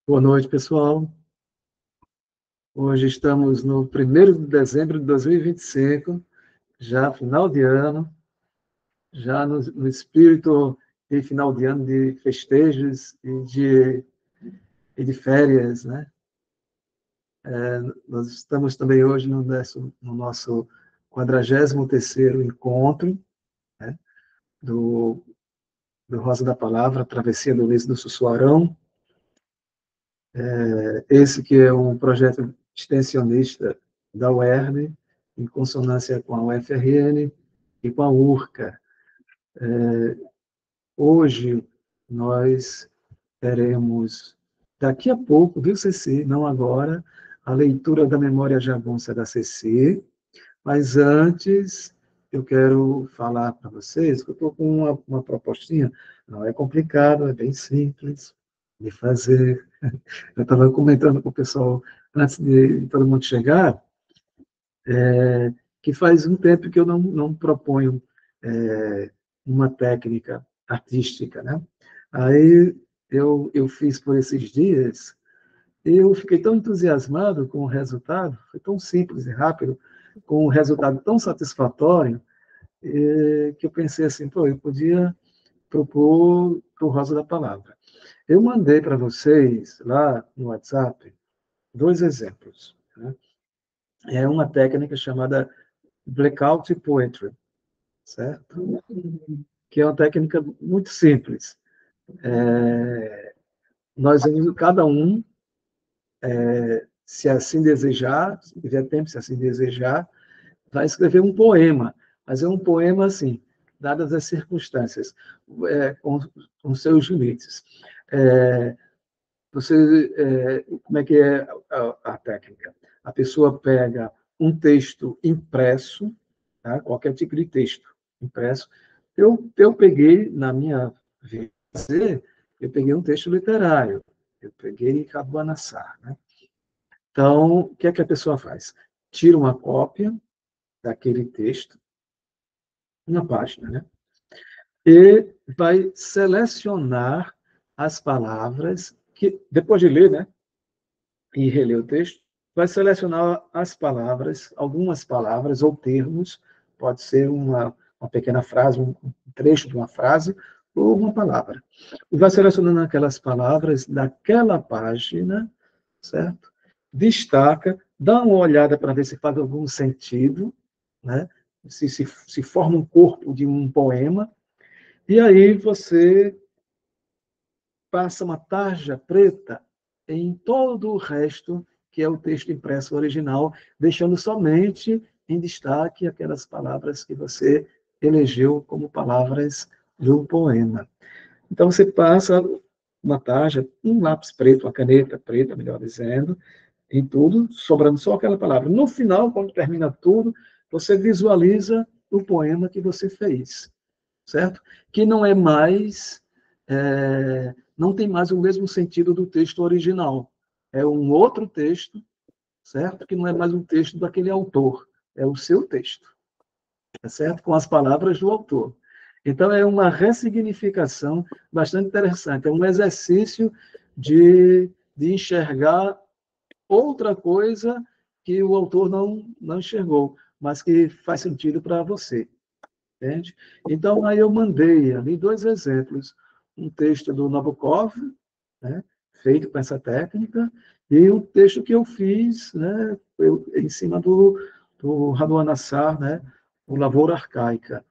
Boa noite, pessoal. Hoje estamos no 1º de dezembro de 2025, já final de ano, já no espírito de final de ano de festejos e de férias, né? Nós estamos também hoje no nosso 43º encontro, né, do Rosa da Palavra, Travessia do Ulisses do Sussuarão. Esse que é um projeto extensionista da UERN, em consonância com a UFRN e com a URCA. Hoje, nós teremos, daqui a pouco, viu, Ceci? Não agora, a leitura da memória jagunça da Ceci, mas antes eu quero falar para vocês que eu estou com uma propostinha, não é complicado, é bem simples de fazer. Eu estava comentando com o pessoal, antes de todo mundo chegar, que faz um tempo que eu não proponho uma técnica artística, né? Aí eu fiz por esses dias, e eu fiquei tão entusiasmado com o resultado, foi tão simples e rápido, com um resultado tão satisfatório, que eu pensei assim, pô, eu podia propor para o Rosa da Palavra. Eu mandei para vocês, lá no WhatsApp, 2 exemplos, né? É uma técnica chamada Blackout Poetry, certo? Que é uma técnica muito simples. Nós vamos, cada um, se assim desejar, se tiver tempo, se assim desejar, vai escrever um poema, mas é um poema assim, dadas as circunstâncias, com seus limites. Como é que é a técnica? A pessoa pega um texto impresso, tá? Qualquer tipo de texto impresso. Eu peguei, na minha vida, eu peguei um texto literário, eu peguei Rabanassar, né? Então, o que é que a pessoa faz? Tira uma cópia daquele texto, uma página, né? E vai selecionar as palavras que, depois de ler, né, e reler o texto, vai selecionar as palavras, algumas palavras ou termos, pode ser uma pequena frase, um trecho de uma frase, ou uma palavra. E vai selecionando aquelas palavras daquela página, certo? Destaca, dá uma olhada para ver se faz algum sentido, né? Se forma um corpo de um poema, e aí você passa uma tarja preta em todo o resto, que é o texto impresso original, deixando somente em destaque aquelas palavras que você elegeu como palavras do poema. Então, você passa uma tarja, um lápis preto, uma caneta preta, melhor dizendo, em tudo, sobrando só aquela palavra. No final, quando termina tudo, você visualiza o poema que você fez, certo? Que não é mais, não tem mais o mesmo sentido do texto original. É um outro texto, certo? Que não é mais um texto daquele autor, é o seu texto, tá certo? Com as palavras do autor. Então, é uma ressignificação bastante interessante, é um exercício de enxergar outra coisa que o autor não enxergou, mas que faz sentido para você. Entende? Então, aí eu mandei ali 2 exemplos. Um texto do Nabokov, né, feito com essa técnica, e um texto que eu fiz, né, em cima do Raduan Assar, né, o Lavoura Arcaica.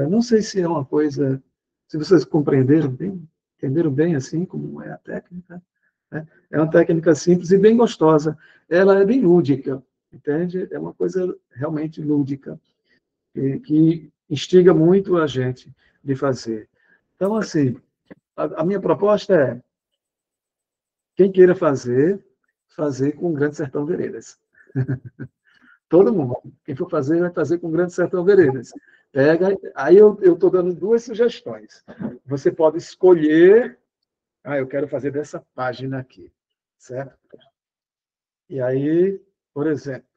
Não sei se é uma coisa, se vocês compreenderam bem, entenderam bem assim como é a técnica, né? É uma técnica simples e bem gostosa. Ela é bem lúdica, entende? É uma coisa realmente lúdica que instiga muito a gente de fazer. Então, assim, a minha proposta é, quem queira fazer com o Grande Sertão Veredas. Todo mundo. Quem for fazer, vai fazer com o Grande Sertão Veredas. Pega, aí eu estou dando 2 sugestões. Você pode escolher, eu quero fazer dessa página aqui, certo? E aí, por exemplo,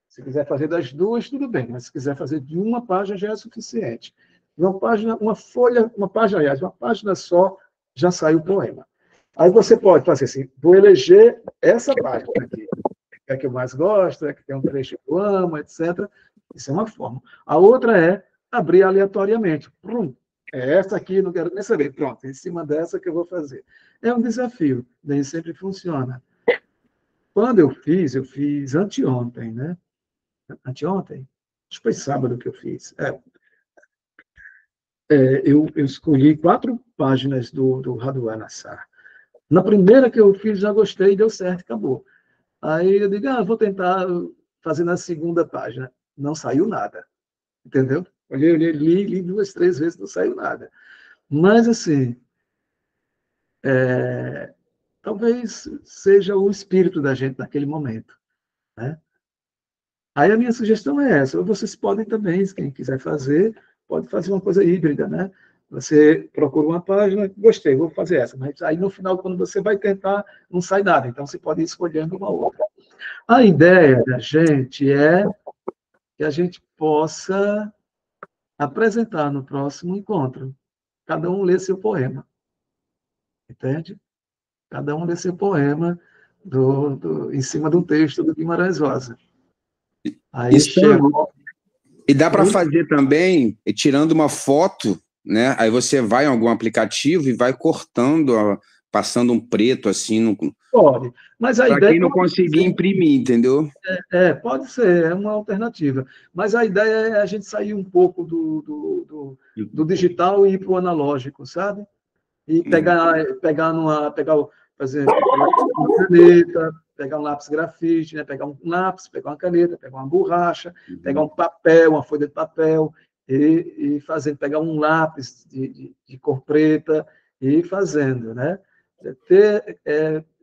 se quiser fazer das 2, tudo bem, mas se quiser fazer de uma página já é suficiente. Uma página, uma folha, uma página, aliás, uma página só já sai o poema. Aí você pode fazer assim, vou eleger essa página aqui, é a que eu mais gosto, é que tem um trecho que eu amo, etc. Isso é uma forma. A outra é abrir aleatoriamente. É essa aqui, não quero nem saber. Pronto, em cima dessa que eu vou fazer. É um desafio, nem sempre funciona. Quando eu fiz anteontem, né? Anteontem? Acho que foi sábado que eu fiz. Eu escolhi 4 páginas do Raduan Nassar. Na primeira que eu fiz, já gostei, deu certo, acabou. Aí eu digo, vou tentar fazer na segunda página. Não saiu nada, entendeu? Olhei, li 2, 3 vezes, não saiu nada. Mas, assim, talvez seja o espírito da gente naquele momento, né? Aí a minha sugestão é essa. Ou vocês podem também, quem quiser fazer, pode fazer uma coisa híbrida, né? Você procura uma página, gostei, vou fazer essa. Mas aí no final, quando você vai tentar, não sai nada. Então você pode ir escolhendo uma outra. A ideia da gente é que a gente possa apresentar no próximo encontro. Cada um lê seu poema, entende? Cada um lê seu poema em cima do texto do Guimarães Rosa. Aí Isso, chegou. e dá para fazer também, tirando uma foto, né? Aí você vai em algum aplicativo e vai cortando, passando um preto assim, Pode, mas a para ideia quem não conseguir imprimir, entendeu? pode ser, é uma alternativa. Mas a ideia é a gente sair um pouco do digital e ir para o analógico, sabe? E fazer, pegar uma caneta, pegar um lápis grafite, né? Pegar um lápis, pegar uma caneta, pegar uma borracha, pegar um papel, uma folha de papel, e fazer, pegar um lápis de cor preta e ir fazendo, né?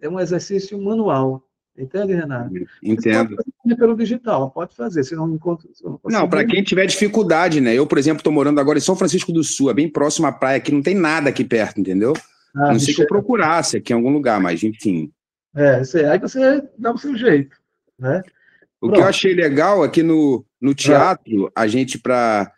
É um exercício manual, entende, Renato? Mas pode Entendo. fazer pelo digital, pode fazer, se não Não, para conseguir. quem tiver dificuldade, né? Eu, por exemplo, estou morando agora em São Francisco do Sul, é bem próximo à praia, que não tem nada aqui perto, entendeu? A não ser que eu Michel, procurasse aqui em algum lugar, mas enfim. aí você dá o seu jeito, né? O que eu Pronto. achei legal aqui no teatro, a gente para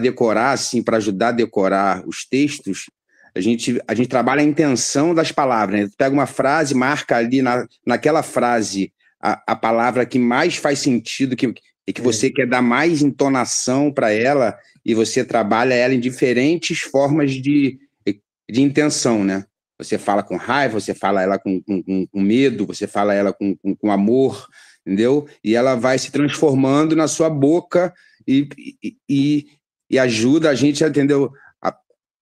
decorar, assim, para ajudar a decorar os textos, a gente trabalha a intenção das palavras, né? Tu pega uma frase, marca ali naquela frase a palavra que mais faz sentido, que você quer dar mais entonação para ela, e você trabalha ela em diferentes formas de intenção, né? Você fala com raiva, você fala ela com medo, você fala ela com amor, entendeu? E ela vai se transformando na sua boca e ajuda a gente, entendeu?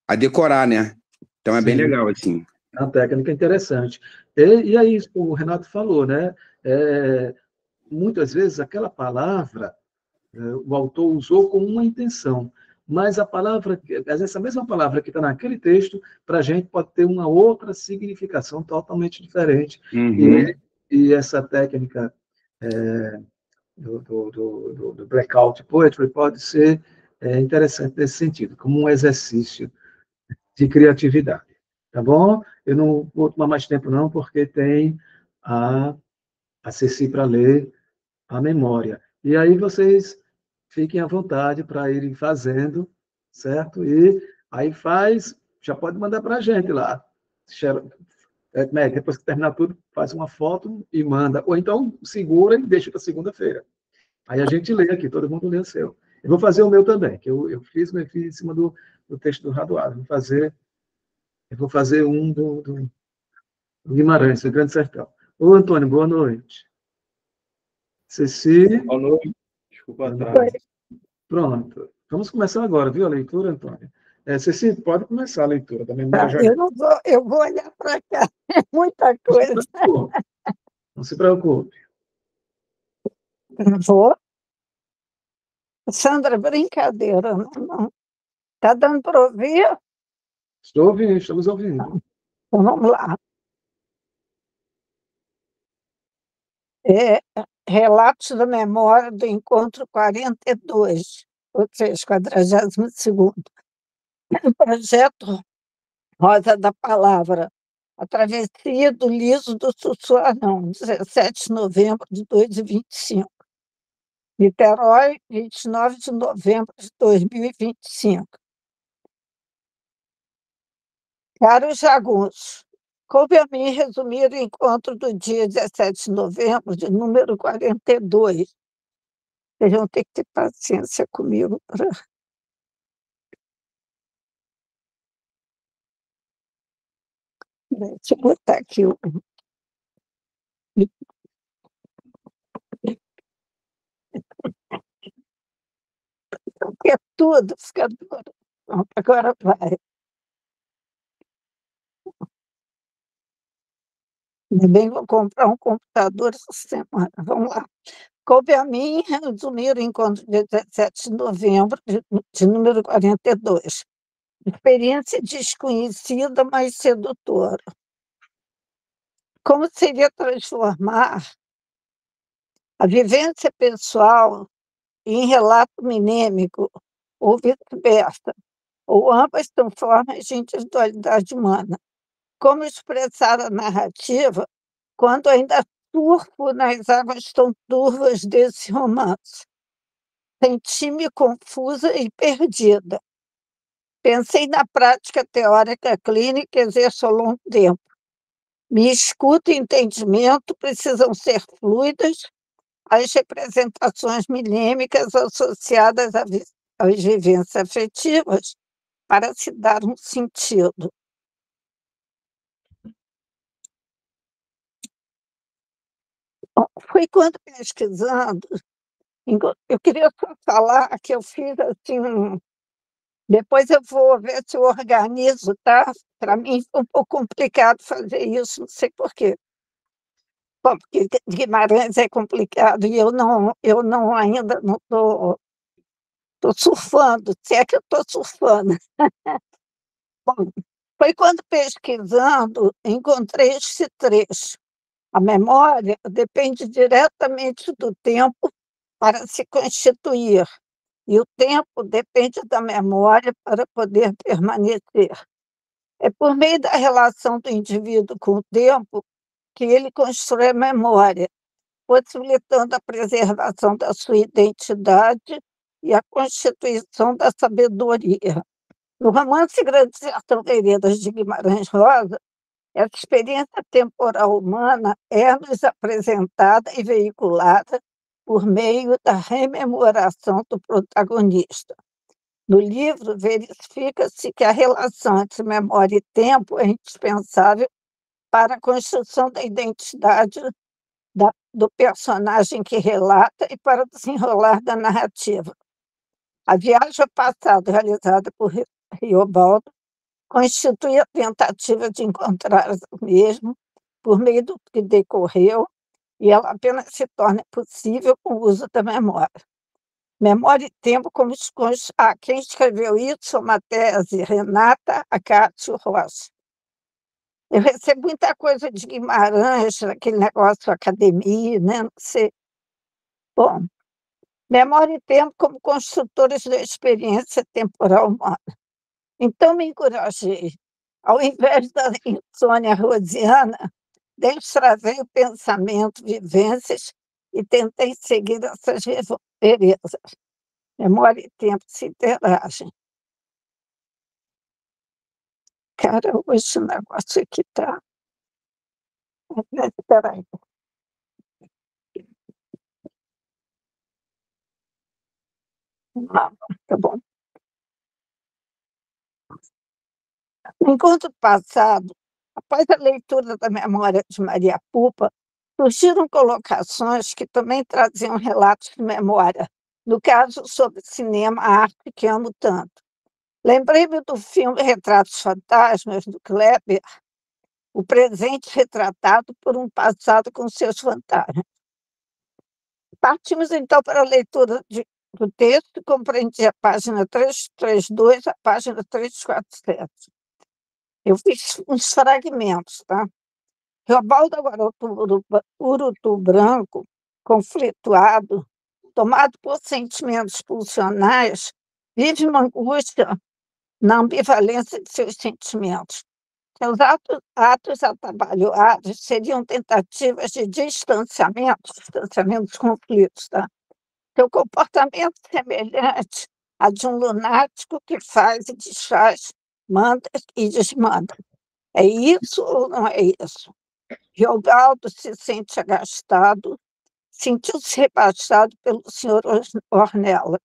A decorar, né? Então é bem Sim, legal, assim. é uma técnica interessante. E aí, o Renato falou, né? Muitas vezes aquela palavra o autor usou com uma intenção, mas a palavra, essa mesma palavra que está naquele texto, para a gente pode ter uma outra significação totalmente diferente. Uhum. E essa técnica do blackout poetry pode ser interessante nesse sentido, como um exercício de criatividade. Tá bom? Eu não vou tomar mais tempo, não, porque tem a Ceci para ler a memória. E aí vocês fiquem à vontade para irem fazendo, certo? E aí já pode mandar para a gente lá. Depois que terminar tudo, faz uma foto e manda. Ou então segura e deixa para segunda-feira. Aí a gente lê aqui, todo mundo lê o seu. Eu vou fazer o meu também, que eu fiz, mas fiz em cima do texto do Raduado. Eu vou fazer um do Guimarães, do Grande Sertão. Ô, Antônio, boa noite. Ceci. Boa noite. Desculpa atrás. Pronto. Vamos começar agora, viu, a leitura, Antônio? Ceci, pode começar a leitura da memória já. Eu vou olhar para cá, é muita coisa. Não se preocupe. Vou. Sandra, brincadeira, não. Está dando para ouvir? Estou ouvindo, estamos ouvindo. Então, vamos lá. Relatos da memória do encontro 42, ou seja, 42º. Projeto Rosa da Palavra, a travessia do Liso do Sussuarão, 17 de novembro de 2025. Niterói, 29 de novembro de 2025. Caros jagunços, Coube a mim resumir o encontro do dia 17 de novembro, de número 42. Vocês vão ter que ter paciência comigo. Deixa eu botar aqui o. Porque é tudo, fica duro. Pronto, agora vai. Ainda bem que vou comprar um computador essa semana. Vamos lá. Coube a mim resumir o encontro de 17 de novembro, de número 42. Experiência desconhecida, mas sedutora. Como seria transformar a vivência pessoal em relato minêmico, ou vice-versa, ou ambas são formas de individualidade humana? Como expressar a narrativa quando ainda surfo nas águas tão turvas desse romance? Senti-me confusa e perdida. Pensei na prática teórica clínica que exerço há longo tempo. Minha escuta e entendimento precisam ser fluidas às representações minêmicas associadas às vivências afetivas para se dar um sentido. Bom, foi quando pesquisando, eu queria só falar que eu fiz assim, depois eu vou ver se eu organizo, tá? Para mim foi um pouco complicado fazer isso, não sei por quê. Bom, porque Guimarães é complicado e eu ainda não estou surfando, se é que eu estou surfando. Bom, foi quando pesquisando, encontrei esse trecho. A memória depende diretamente do tempo para se constituir, e o tempo depende da memória para poder permanecer. É por meio da relação do indivíduo com o tempo que ele constrói a memória, possibilitando a preservação da sua identidade e a constituição da sabedoria. No romance Grandes Sertão Veredas de Guimarães Rosa, essa experiência temporal humana é-nos apresentada e veiculada por meio da rememoração do protagonista. No livro, verifica-se que a relação entre memória e tempo é indispensável para a construção da identidade do personagem que relata e para o desenrolar da narrativa. A viagem ao passado realizada por Riobaldo constitui a tentativa de encontrar o mesmo por meio do que decorreu, e ela apenas se torna possível com o uso da memória. Memória e tempo, como quem escreveu isso, uma tese, Renata Acácio Rocha. Eu recebo muita coisa de Guimarães, aquele negócio academia, né? Não sei. Bom, memória e tempo como construtores da experiência temporal humana. Então me encorajei. Ao invés da insônia rosiana, extravei o pensamento, vivências e tentei seguir essas referências. Memória e tempo se interagem. Cara, hoje o negócio aqui está. Espera aí. Tá bom. No encontro passado, após a leitura da memória de Maria Pupa, surgiram colocações que também traziam relatos de memória, no caso sobre cinema, arte que amo tanto. Lembrei-me do filme Retratos Fantasmas, do Kleber, o presente retratado por um passado com seus fantasmas. Partimos então para a leitura do texto, que compreendia a página 332 a página 347. Eu fiz uns fragmentos, tá? Reobaldo agora urutu branco, conflituado, tomado por sentimentos pulsionais, vive uma angústia na ambivalência de seus sentimentos. Seus atos atabalhoados seriam tentativas de distanciamentos conflitos, tá? Seu comportamento semelhante a de um lunático que faz e desfaz, manda e desmanda. É isso ou não é isso? Riobaldo se sente agastado, sentiu-se rebaixado pelo senhor Ornelas.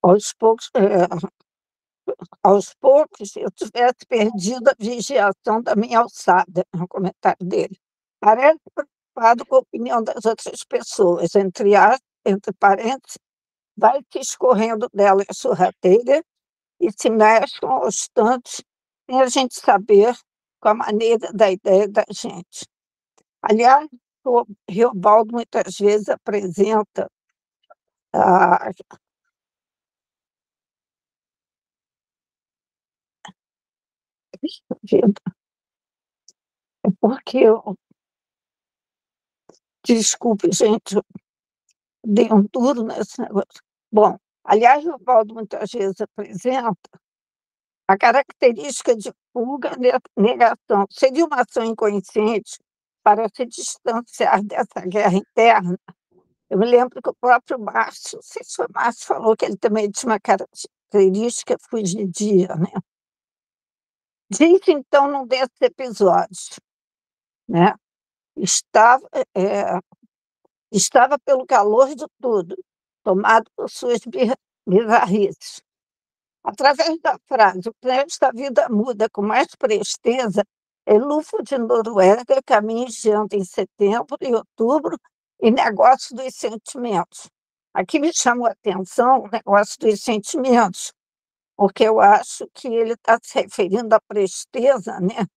Aos poucos, eu tivesse perdido a vigiação da minha alçada, no comentário dele. Parece preocupado com a opinião das outras pessoas, entre parênteses, vai se escorrendo dela a sorrateira e se mexe aos tantos, sem a gente saber com a maneira da ideia da gente. Aliás, o Riobaldo muitas vezes apresenta a vida. É porque eu, desculpe, gente, eu dei um duro nesse negócio. Bom, aliás, o Riobaldo muitas vezes apresenta a característica de fuga, negação. Seria uma ação inconsciente para se distanciar dessa guerra interna. Eu me lembro que o próprio Márcio, não sei se foi Márcio, falou que ele também tinha uma característica fugidia, né? Diz, então, num desses episódios, né? Estava, é, estava pelo calor de tudo, tomado por suas bizarrices. Através da frase, o prédio da vida muda com mais presteza, Elufo de Noruega, caminhos de anda em setembro e outubro, e negócio dos sentimentos. Aqui me chamou a atenção o negócio dos sentimentos, porque eu acho que ele está se referindo à presteza, né,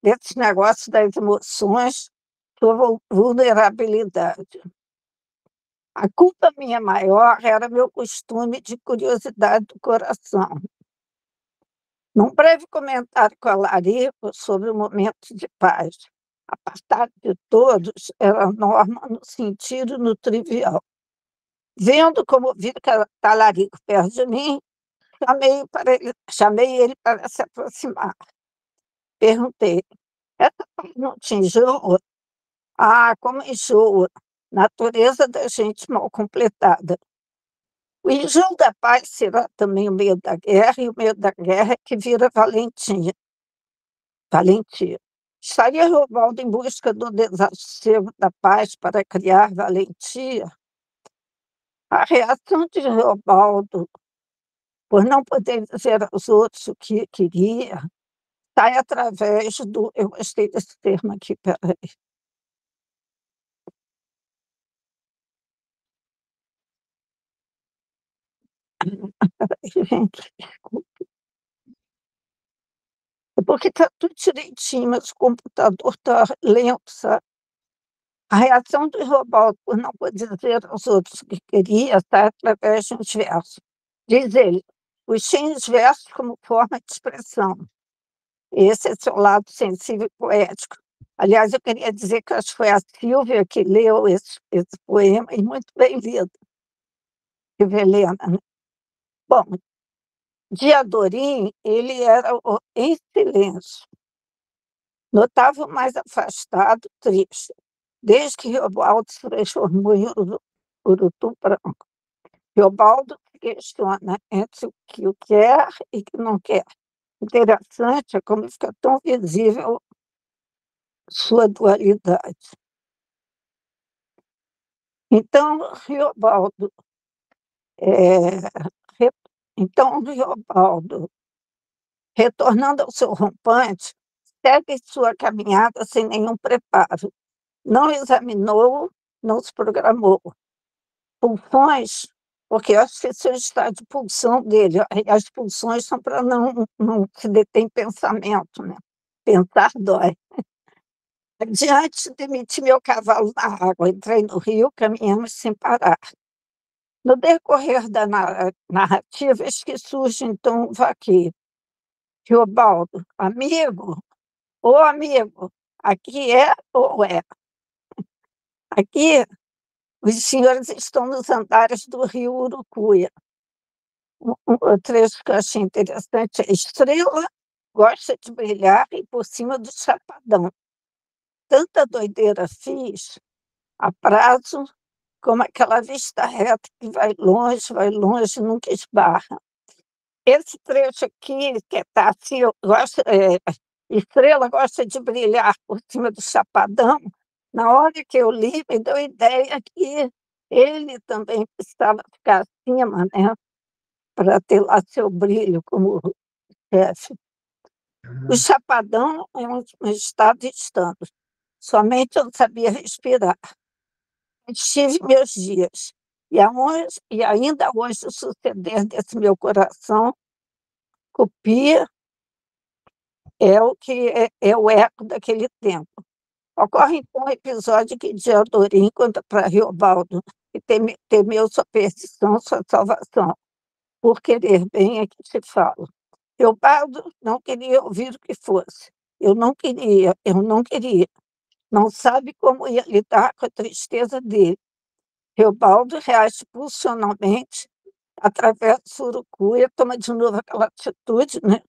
desses negócios das emoções, sua vulnerabilidade. A culpa minha maior era meu costume de curiosidade do coração. Num breve comentário com a Larico sobre o momento de paz, apartado de todos, era norma no sentido no trivial. Vendo como vi Talarico perto de mim, chamei ele para se aproximar. Perguntei, essa paz não te enjoa? Ah, como enjoa! Natureza da gente mal completada. O enjoo da paz será também o medo da guerra, e o medo da guerra é que vira valentia. Valentia. Estaria Riobaldo em busca do desassossego da paz para criar valentia? A reação de Riobaldo, por não poder dizer aos outros o que queria, sai através do... Eu gostei desse termo aqui, peraí. Gente, desculpa. É porque está tudo direitinho, mas o computador está lento, sabe? A reação do Riobaldo por não poder dizer aos outros o que queria está através de uns versos. Diz ele, puxei os versos como forma de expressão. Esse é seu lado sensível e poético. Aliás, eu queria dizer que acho que foi a Silvia que leu esse poema, e muito bem lido. Silvia Helena, né? Bom, Diadorim, ele era em silêncio. Notava mais afastado, triste, desde que Riobaldo se transformou em urutu branco. Riobaldo se questiona entre o que quer e o que não quer. Interessante é como fica tão visível sua dualidade. Então, Riobaldo, é, re- Riobaldo, retornando ao seu rompante, segue sua caminhada sem nenhum preparo. Não examinou, não se programou. Pulsões, porque eu acho que esse é o estado de pulsão dele. As pulsões são para não se deter em pensamento, né? Pensar dói. Adiante, demiti meu cavalo na água, entrei no rio, caminhamos sem parar. No decorrer da narrativa, eis que surge, então, um vaqueiro. Riobaldo, amigo, ô amigo, aqui é ou é? Aqui, os senhores estão nos andares do rio Urucuia. Um trecho que eu achei interessante é: estrela gosta de brilhar e por cima do chapadão. Tanta doideira fiz, a prazo, como aquela vista reta que vai longe, nunca esbarra. Esse trecho aqui, que está assim, estrela gosta de brilhar por cima do chapadão. Na hora que eu li, me deu a ideia que ele também precisava ficar acima, né, para ter lá seu brilho como chefe. O chapadão é um estado de estado. Somente eu sabia respirar. Tive meus dias. E ainda hoje o suceder desse meu coração copia é o que é o eco daquele tempo. Ocorre, então, um episódio que Diadorim conta para Riobaldo, que temeu sua perdição, sua salvação. Por querer bem é que te falo. Riobaldo não queria ouvir o que fosse. Eu não queria. Não sabe como ia lidar com a tristeza dele. Riobaldo reage pulsionalmente, através do Surucuia, toma de novo aquela atitude, né?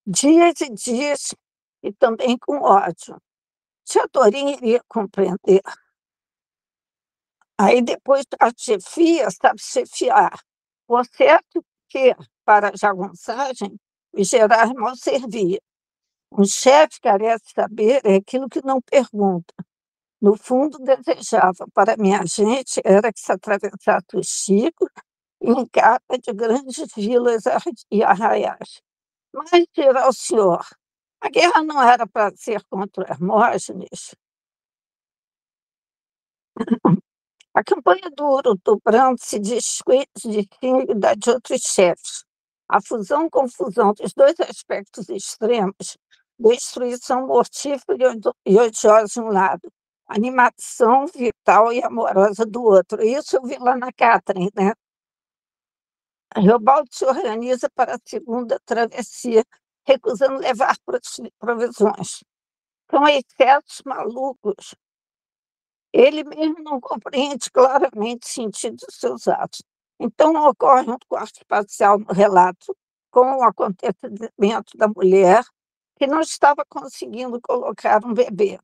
Dias e dias, e também com ódio. Teodorim iria compreender. Aí depois a chefia sabe chefiar. Por certo que, para a jagunçagem, o gerar mal servia. Um chefe carece saber é aquilo que não pergunta. No fundo, desejava para minha gente era que se atravessasse o Chico em capa de grandes vilas e arraiais. Mas, dirá o senhor, a guerra não era para ser contra Hermógenes. A campanha do Ouro Brando se distingue da de outros chefes. A fusão-confusão dos dois aspectos extremos, destruição mortífera e odiosa de um lado, animação vital e amorosa do outro. Isso eu vi lá na Catherine, né? Reobaldo se organiza para a segunda travessia, recusando levar provisões. São excessos malucos. Ele mesmo não compreende claramente o sentido dos seus atos. Então, ocorre um corte parcial no relato com o acontecimento da mulher que não estava conseguindo colocar um bebê.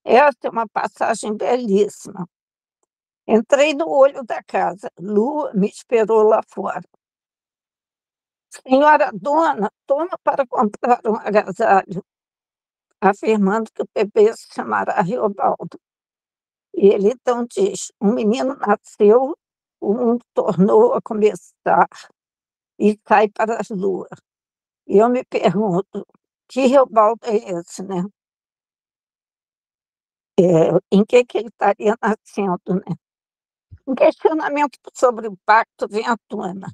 Essa é uma passagem belíssima. Entrei no olho da casa. Lua me esperou lá fora. Senhora dona, toma para comprar um agasalho, afirmando que o bebê se chamará Riobaldo. E ele então diz: um menino nasceu, o mundo tornou a começar e sai para as luas. E eu me pergunto, que Riobaldo é esse, né? Em que ele estaria nascendo, né? Um questionamento sobre o pacto vem à tona.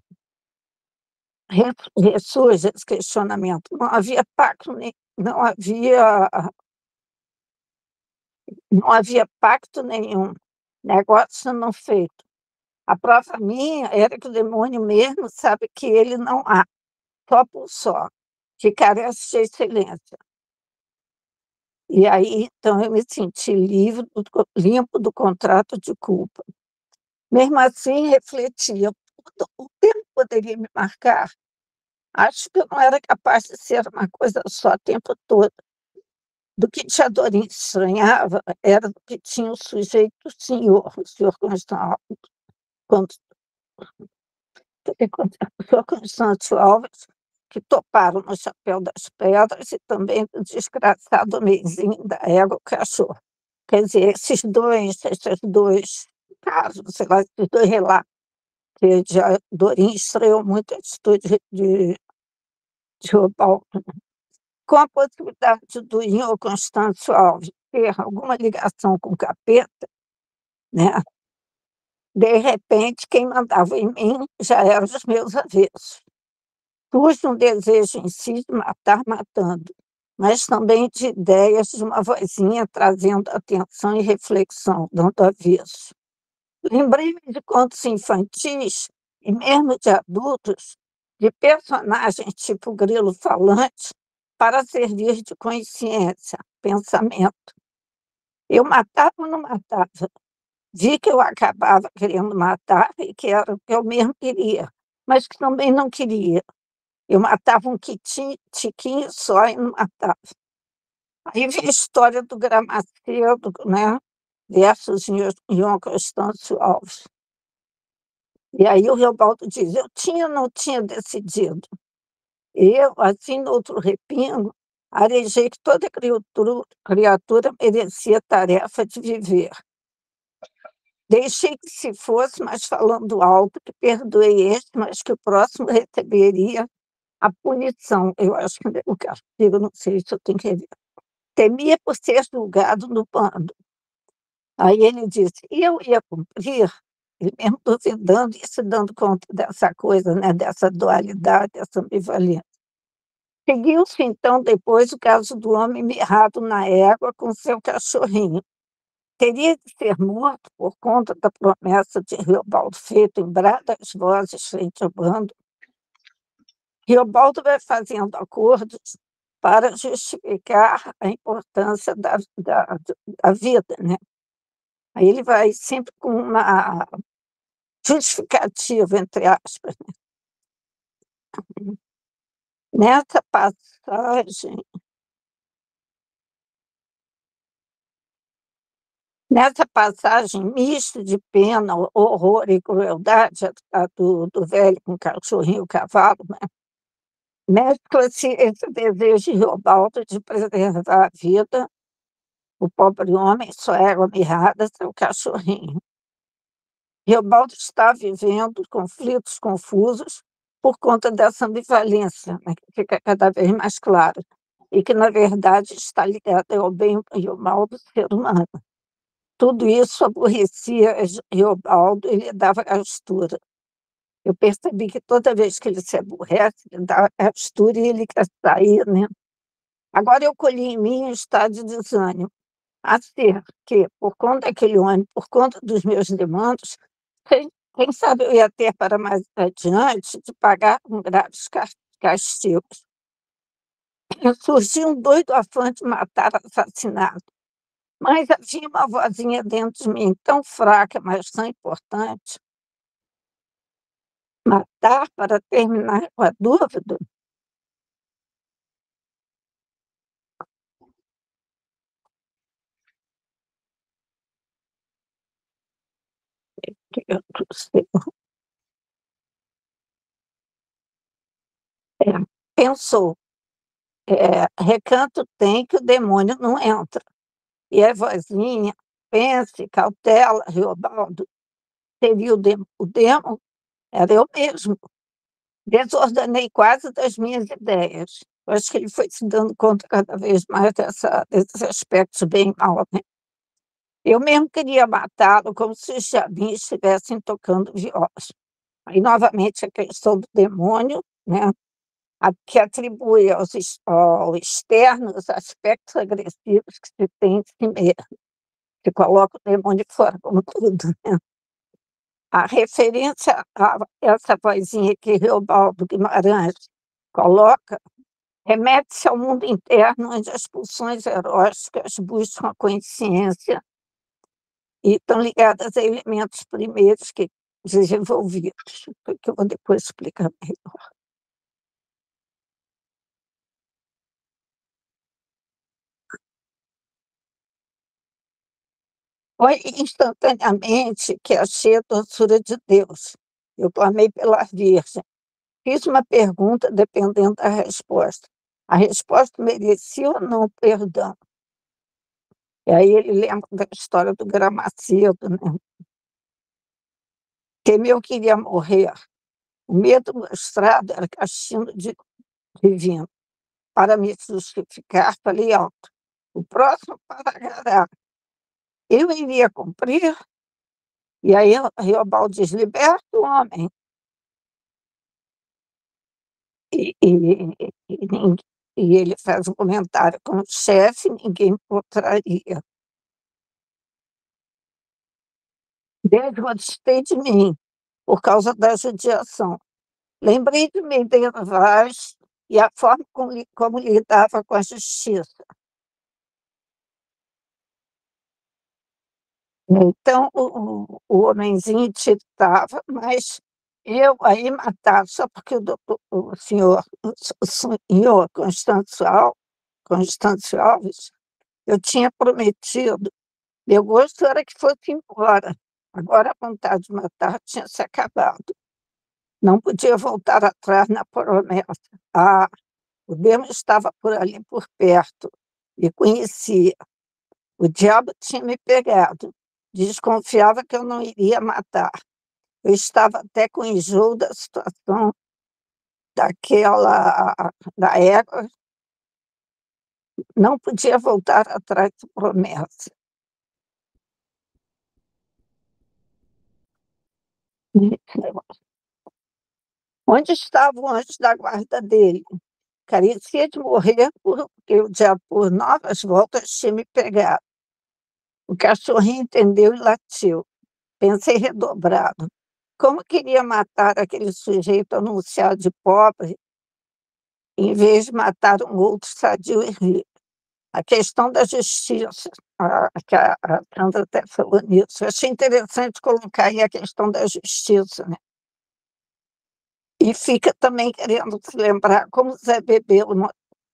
Ressurge esse questionamento. Não havia pacto, não havia pacto nenhum, negócio não feito. A prova minha era que o demônio mesmo sabe que ele não há, só por só, que carece de excelência. E aí, então, eu me senti limpo do contrato de culpa. Mesmo assim, refletia, o tempo poderia me marcar. Acho que eu não era capaz de ser uma coisa só o tempo todo. Do que Teodorim estranhava era do que tinha o sujeito o senhor Constâncio Alves, que toparam no chapéu das pedras, e também do desgraçado homenzinho da égua, o cachorro. Quer dizer, esses dois casos, sei lá, esses dois relatos, que Dorim estranhou muito a atitude de Riobaldo. Com a possibilidade do senhor Constâncio Alves ter alguma ligação com o capeta, né? De repente, quem mandava em mim já eram os meus avessos. Surge um desejo em si de matar matando, mas também de ideias de uma vozinha trazendo atenção e reflexão, dando avesso. Lembrei-me de contos infantis e mesmo de adultos, de personagens tipo grilo falante, para servir de consciência, pensamento. Eu matava ou não matava? Vi que eu acabava querendo matar e que era o que eu mesmo queria, mas que também não queria. Eu matava um tiquinho só e não matava. Aí vem a história do Gramacedo, né? versus João Constâncio Alves. E aí o Reobaldo diz, eu não tinha decidido. Eu, assim, no outro repingo, arejei que toda criatura merecia a tarefa de viver. Deixei que se fosse, mas falando alto, que perdoei este, mas que o próximo receberia a punição. Eu acho que o castigo, não sei se eu tenho que ver. Temia por ser julgado no bando. Aí ele disse, e eu ia cumprir, ele mesmo duvidando e se dando conta dessa coisa, né, dessa dualidade, dessa ambivalência. Seguiu-se, então, depois o caso do homem mirrado na égua com seu cachorrinho. Teria de ser morto por conta da promessa de Reobaldo feita em bradas vozes frente ao bando. Reobaldo vai fazendo acordos para justificar a importância da vida, né? Aí ele vai sempre com uma justificativa, entre aspas. Nessa passagem, mista de pena, horror e crueldade, a do velho com o cachorrinho e o cavalo, né? Mescla-se esse desejo de Reobaldo de preservar a vida, o pobre homem, sua égua mirrada, seu cachorrinho. Reobaldo está vivendo conflitos confusos por conta dessa ambivalência, né, que fica cada vez mais claro, e que, na verdade, está ligada ao bem e ao mal do ser humano. Tudo isso aborrecia Reobaldo e lhe dava gastura. Eu percebi que toda vez que ele se aborrece, ele dá gastura e ele quer sair, né? Agora eu colhi em mim um estado de desânimo, a ser que, por conta daquele homem, por conta dos meus demandos, quem sabe eu ia ter para mais adiante de pagar com graves castigos. Surgiu um doido afã de matar assassinado, mas havia uma vozinha dentro de mim tão fraca, mas tão importante. Matar para terminar com a dúvida? Deus do céu. Pensou, recanto tem que o demônio não entra. E a vozinha, pense, cautela, Reobaldo, seria o demo, era eu mesmo. Desordenei quase das minhas ideias. Eu acho que ele foi se dando conta cada vez mais desses aspectos bem mal, né? Eu mesmo queria matá-lo como se os diabinhos estivessem tocando violas. Aí, novamente, a questão do demônio, né? Que atribui ao externo os aspectos agressivos que se tem em si mesmo, que coloca o demônio fora, como tudo, né? A referência a essa vozinha que Reobaldo Guimarães coloca remete-se ao mundo interno, onde as pulsões eróticas buscam a consciência e estão ligadas a elementos primeiros que desenvolvidos, que eu vou depois explicar melhor. Foi instantaneamente que achei a doçura de Deus. Eu clamei pela Virgem. Fiz uma pergunta dependendo da resposta. A resposta merecia ou não perdão? E aí ele lembra da história do Gramacedo, né? Temeu que iria morrer. O medo mostrado era castigo divino. Para me justificar, falei alto. O próximo pagará. Eu iria cumprir? E aí Reobaldo diz, liberta o homem. E ele faz um comentário, como chefe, ninguém contraria. Desgostei de mim, por causa da judiação. Lembrei de Medeiros Vaz e a forma como lidava com a justiça. Então, o homenzinho titava, mas eu aí matar, só porque o senhor Constâncio Alves, eu tinha prometido Meu gosto era que fosse embora. Agora a vontade de matar tinha se acabado. Não podia voltar atrás na promessa. Ah, o Demo estava por ali por perto. Me conhecia. O diabo tinha me pegado. Desconfiava que eu não iria matar. Eu estava até com enjoo da situação da égua. Não podia voltar atrás de promessa. Onde estava o anjo da guarda dele? Carecia de morrer porque o diabo, por novas voltas, tinha me pegado. O cachorrinho entendeu e latiu. Pensei redobrado. Como queria matar aquele sujeito anunciado de pobre, em vez de matar um outro sadio e rico? A questão da justiça, que a Sandra até falou nisso. Eu achei interessante colocar aí a questão da justiça, né? E fica também querendo se lembrar como Zé Bebelo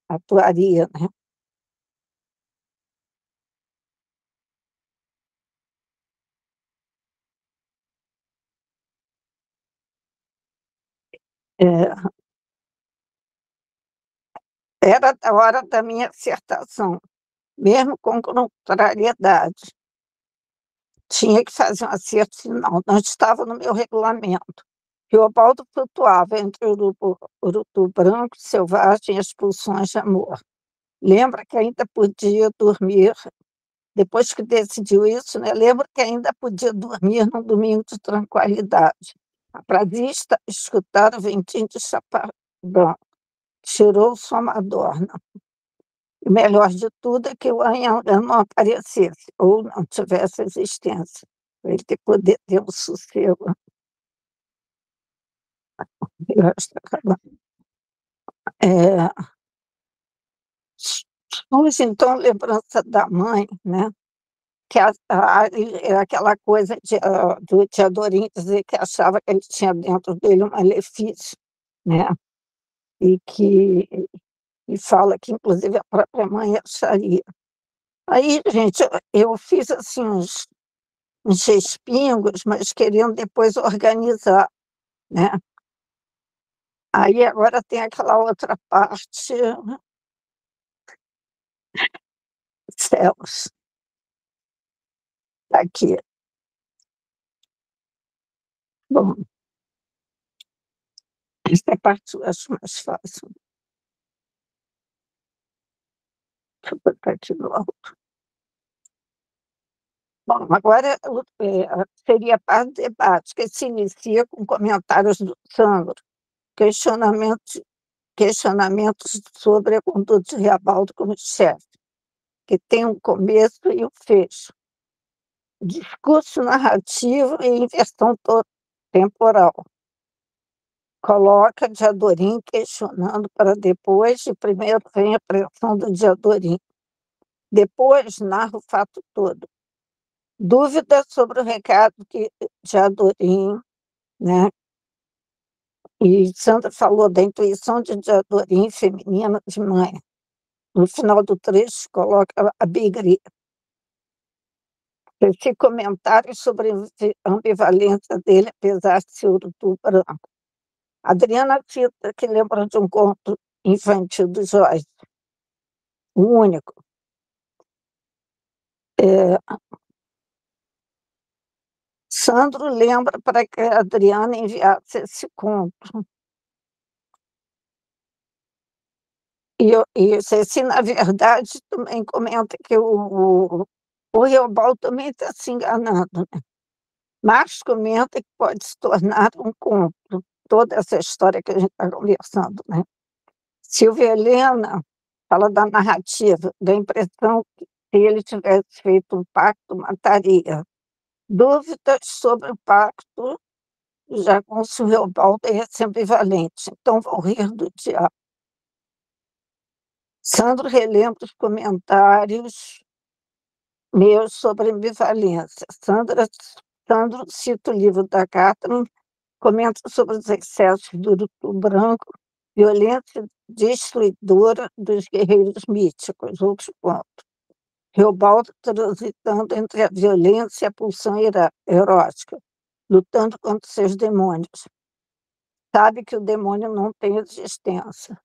atuaria, né? É, era a hora da minha dissertação, mesmo com contrariedade. Tinha que fazer um acerto final, não estava no meu regulamento. Riobaldo flutuava entre urutu branco, selvagem e expulsões de amor. Lembra que ainda podia dormir, depois que decidiu isso, né? Lembra que ainda podia dormir num domingo de tranquilidade. Aprazia escutar o ventinho de chapéu branco. Tirou sua madorna. O melhor de tudo é que o Anhangã não aparecesse, ou não tivesse existência, para ele poder ter um sossego. Eu acho que é, Hoje, então, lembrança da mãe, né? Que era aquela coisa do Teodorinho dizer que achava que ele tinha dentro dele um malefício, né? E que e fala que, inclusive, a própria mãe acharia. Aí, gente, eu fiz assim uns respingos, mas querendo depois organizar, né? Aí agora tem aquela outra parte, céus, aqui. Bom, essa parte eu acho mais fácil. Deixa eu botar aqui no alto. Bom, agora seria a parte do debate, que se inicia com comentários do Sandro, questionamentos sobre a conduta de Riabaldo como chefe, que tem um começo e um fecho. Discurso narrativo e inversão temporal. Coloca Diadorim questionando para depois, e primeiro vem a pressão do Diadorim. Depois narra o fato todo. Dúvida sobre o recado que Diadorim, né? E Sandra falou da intuição de Diadorim feminina de mãe. No final do trecho, coloca a Bigri. Esse comentário sobre a ambivalência dele, apesar de ser urutu branco. Adriana cita que lembra de um conto infantil do Joyce, o único. Sandro lembra para que a Adriana enviasse esse conto. E Ceci, na verdade, também comenta que o Reobal também está se enganando, né? Marcos comenta que pode se tornar um conto, toda essa história que a gente está conversando, né? Silvia Helena fala da narrativa, da impressão que se ele tivesse feito um pacto, mataria. Dúvidas sobre o pacto, já com o Reobaldo é sempre ambivalente, então vou rir do diabo. Sandro relembra os comentários meus sobre ambivalência. Sandro cita o livro da Catherine, comenta sobre os excessos do urutu branco, violência destruidora dos guerreiros míticos, outro ponto. Reobaldo transitando entre a violência e a pulsão erótica, lutando contra seus demônios. Sabe que o demônio não tem existência.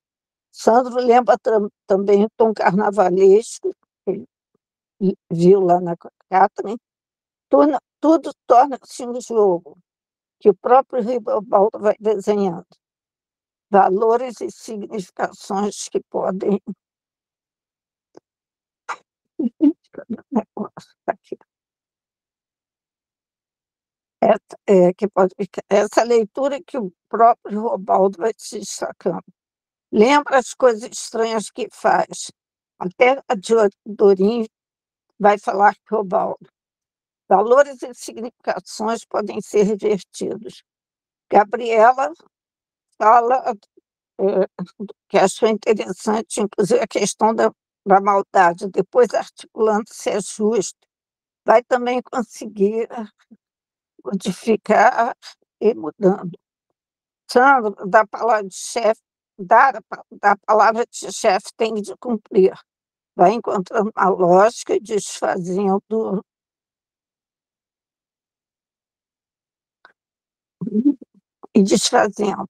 Sandro lembra também o tom carnavalesco, que ele viu lá na Catherine. Tudo torna-se um jogo, que o próprio Reobaldo vai desenhando. Valores e significações que podem... Aqui. Essa leitura que o próprio Reobaldo vai se destacando. Lembra as coisas estranhas que faz. Até a Dorim vai falar com o Reobaldo. Valores e significações podem ser revertidos. Gabriela fala, que achou interessante, inclusive, a questão da maldade. Depois, articulando se é justo, vai também conseguir modificar e mudando. Sandro, da palavra de chefe, da palavra de chefe tem de cumprir. Vai encontrando a lógica e desfazendo e desfazendo.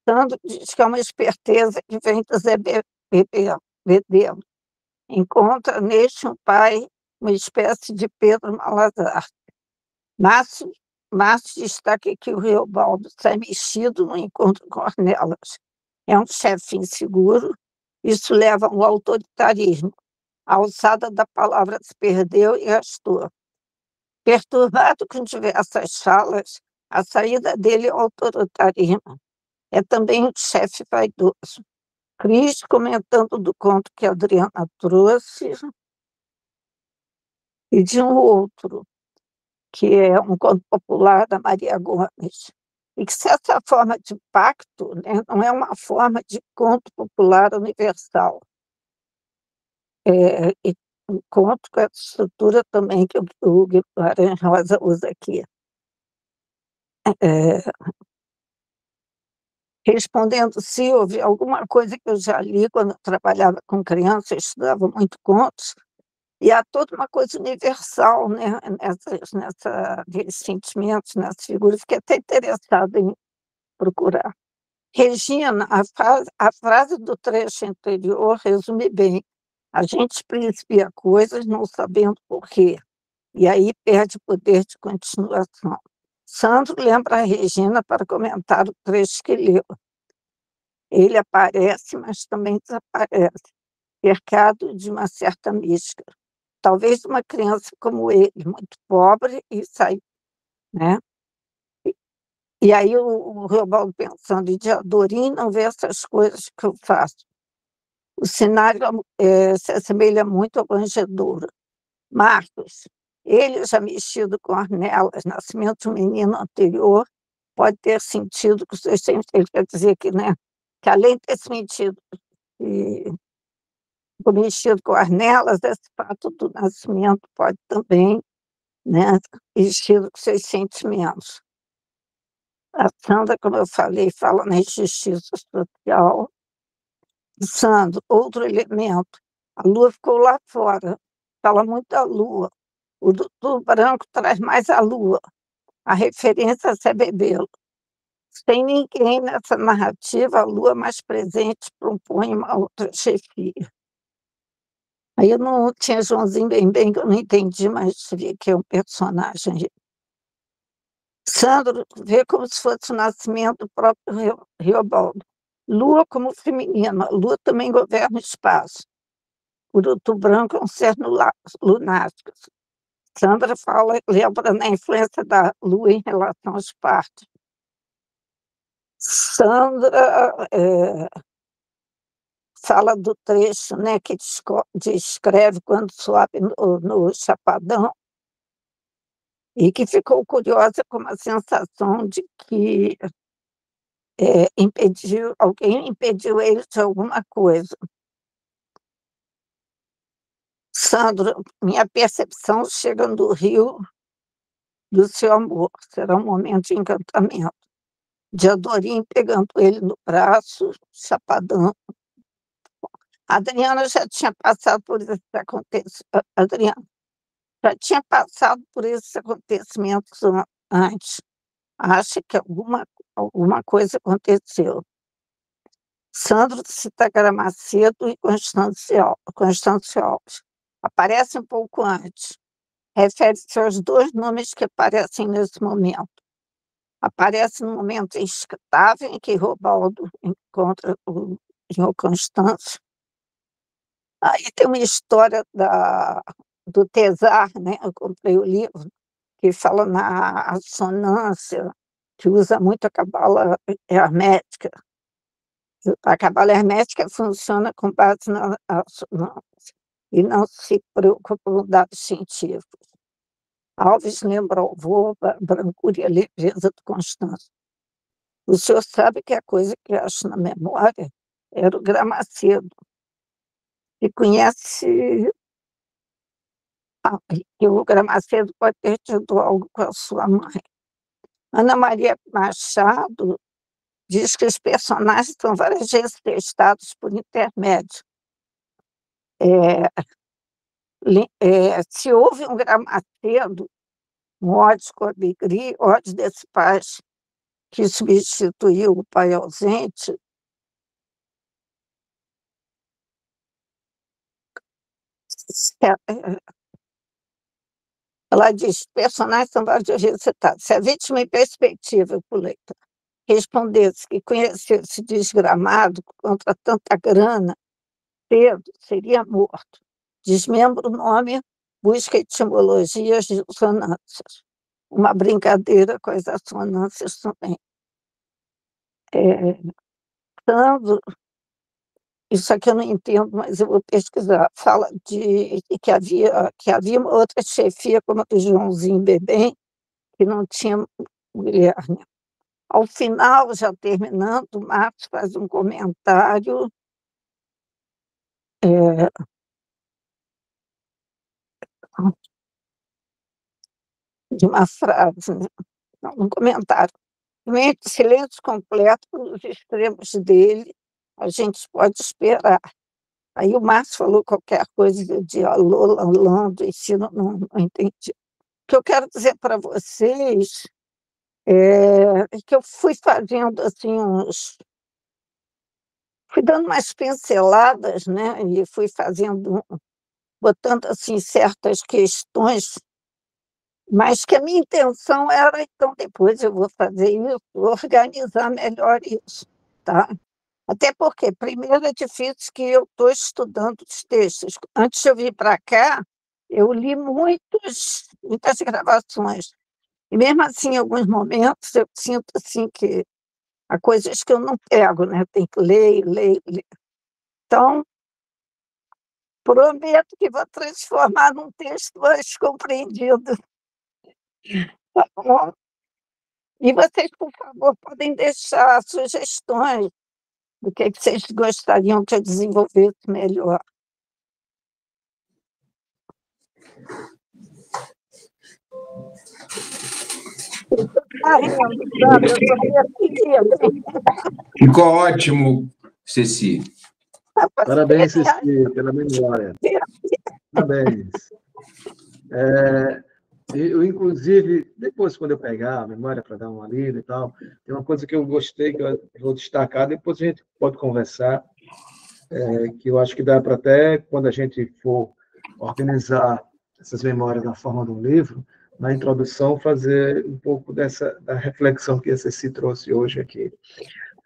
Sandro diz que é uma esperteza que vem do Zé Bedelo. Encontra neste um pai, uma espécie de Pedro Malazar. Márcio destaca que o Reobaldo sai mexido no encontro com Ornelas. É um chefe inseguro, isso leva ao autoritarismo. A alçada da palavra se perdeu e gastou. Perturbado com diversas falas, a saída dele é o autoritarismo. É também um chefe vaidoso. Cris, comentando do conto que a Adriana trouxe, e de um outro, que é um conto popular da Maria Gomes. E que, se essa forma de pacto, né, não é uma forma de conto popular universal. E um conto com essa estrutura também que o Guimarães Rosa usa aqui. Respondendo se houve alguma coisa que eu já li quando eu trabalhava com criança, eu estudava muito contos, e há toda uma coisa universal, né, nesses sentimentos, nessas figuras. Fiquei até interessada em procurar. Regina, a frase do trecho anterior resume bem. A gente principia coisas não sabendo por quê, e aí perde o poder de continuação. Sandro lembra a Regina para comentar o trecho que leu. Ele aparece, mas também desaparece, cercado de uma certa mística. Talvez uma criança como ele, muito pobre, e sai, né? E aí o Reobaldo pensando, e de Adorim não vê essas coisas que eu faço. O cenário se assemelha muito ao Manjedoura. Marcos, ele já mexido com Ornelas, nascimento de um menino anterior, pode ter sentido que vocês têm, ele quer dizer que, né, que além de ter sentido mexido com Ornelas, esse fato do nascimento pode também, né, mexer com seus sentimentos. A Sandra, como eu falei, fala na injustiça social. Sandro, outro elemento, a lua ficou lá fora, fala muito da lua. O do branco traz mais a lua, a referência a Zé Bebelo. Sem ninguém nessa narrativa, a lua mais presente propõe uma outra chefia. Aí eu não tinha Joãozinho bem, que eu não entendi, mas vi que é um personagem. Sandro vê como se fosse o nascimento do próprio Reobaldo. Lua como feminina, Lua também governa o espaço. O Urutu branco é um ser lunático. Sandra lembra na influência da Lua em relação aos partos. Sandra fala do trecho, né, que descreve quando sobe no Chapadão, e que ficou curiosa com a sensação de que alguém impediu ele de alguma coisa. Sandro, minha percepção chega do rio do seu amor, será um momento de encantamento. De Adorim pegando ele no braço, Chapadão, A Adriana já tinha passado por esse acontecimento. Adriana já tinha passado por esses acontecimentos antes. Acha que alguma coisa aconteceu. Sandro cita Gramacedo e Constâncio Alves. Aparece um pouco antes. Refere-se aos dois nomes que aparecem nesse momento. Aparece no momento em Estável, em que Robaldo encontra o senhor Constâncio. Aí tem uma história do Tesar, né? Eu comprei o livro, que fala na assonância, que usa muito a cabala hermética. A cabala hermética funciona com base na assonância e não se preocupa com dados científicos. Alves lembra o avô, a brancura e a leveza do Constâncio. O senhor sabe que a coisa que eu acho na memória era o Gramacedo. E conhece que o Gramacedo pode ter tido algo com a sua mãe. Ana Maria Machado diz que os personagens são várias vezes testados por intermédio. Se houve um Gramacedo, um ódio com a alegria, ódio desse pai que substituiu o pai ausente, ela diz, personagens são vários recitados. Se a vítima em perspectiva, por leitor, respondesse que conheceu esse desgramado contra tanta grana, cedo seria morto. Desmembra o nome, busca etimologias de assonâncias. Uma brincadeira com as assonâncias também. Isso aqui eu não entendo, mas eu vou pesquisar. Fala de que havia uma outra chefia, como a do Joãozinho Bebem, que não tinha mulher, né? Ao final, já terminando, o Marcos faz um comentário de uma frase, né? Não, um comentário. Em silêncio completo, nos extremos dele, a gente pode esperar. Aí o Márcio falou qualquer coisa de alô, lalando, ensino, não entendi. O que eu quero dizer para vocês é que eu fui fazendo assim fui dando umas pinceladas, né? E fui botando assim certas questões, mas que a minha intenção era, então, depois eu vou fazer isso, organizar melhor isso, tá? Até porque, primeiro, é difícil que eu estou estudando os textos. Antes de eu vir para cá, eu li muitas gravações. E mesmo assim, em alguns momentos, eu sinto assim, que há coisas que eu não pego, né? Eu tenho que ler. Então, prometo que vou transformar num texto mais compreendido. Tá bom? E vocês, por favor, podem deixar sugestões do que vocês gostariam que eu desenvolvesse melhor. Ficou ótimo, Ceci. Parabéns, Ceci, pela memória. Parabéns. Eu, inclusive, depois, quando eu pegar a memória para dar uma lida e tal, tem uma coisa que eu gostei, que eu vou destacar, depois a gente pode conversar, que eu acho que dá para até, quando a gente for organizar essas memórias na forma de um livro, na introdução, fazer um pouco da reflexão que a Ceci trouxe hoje aqui.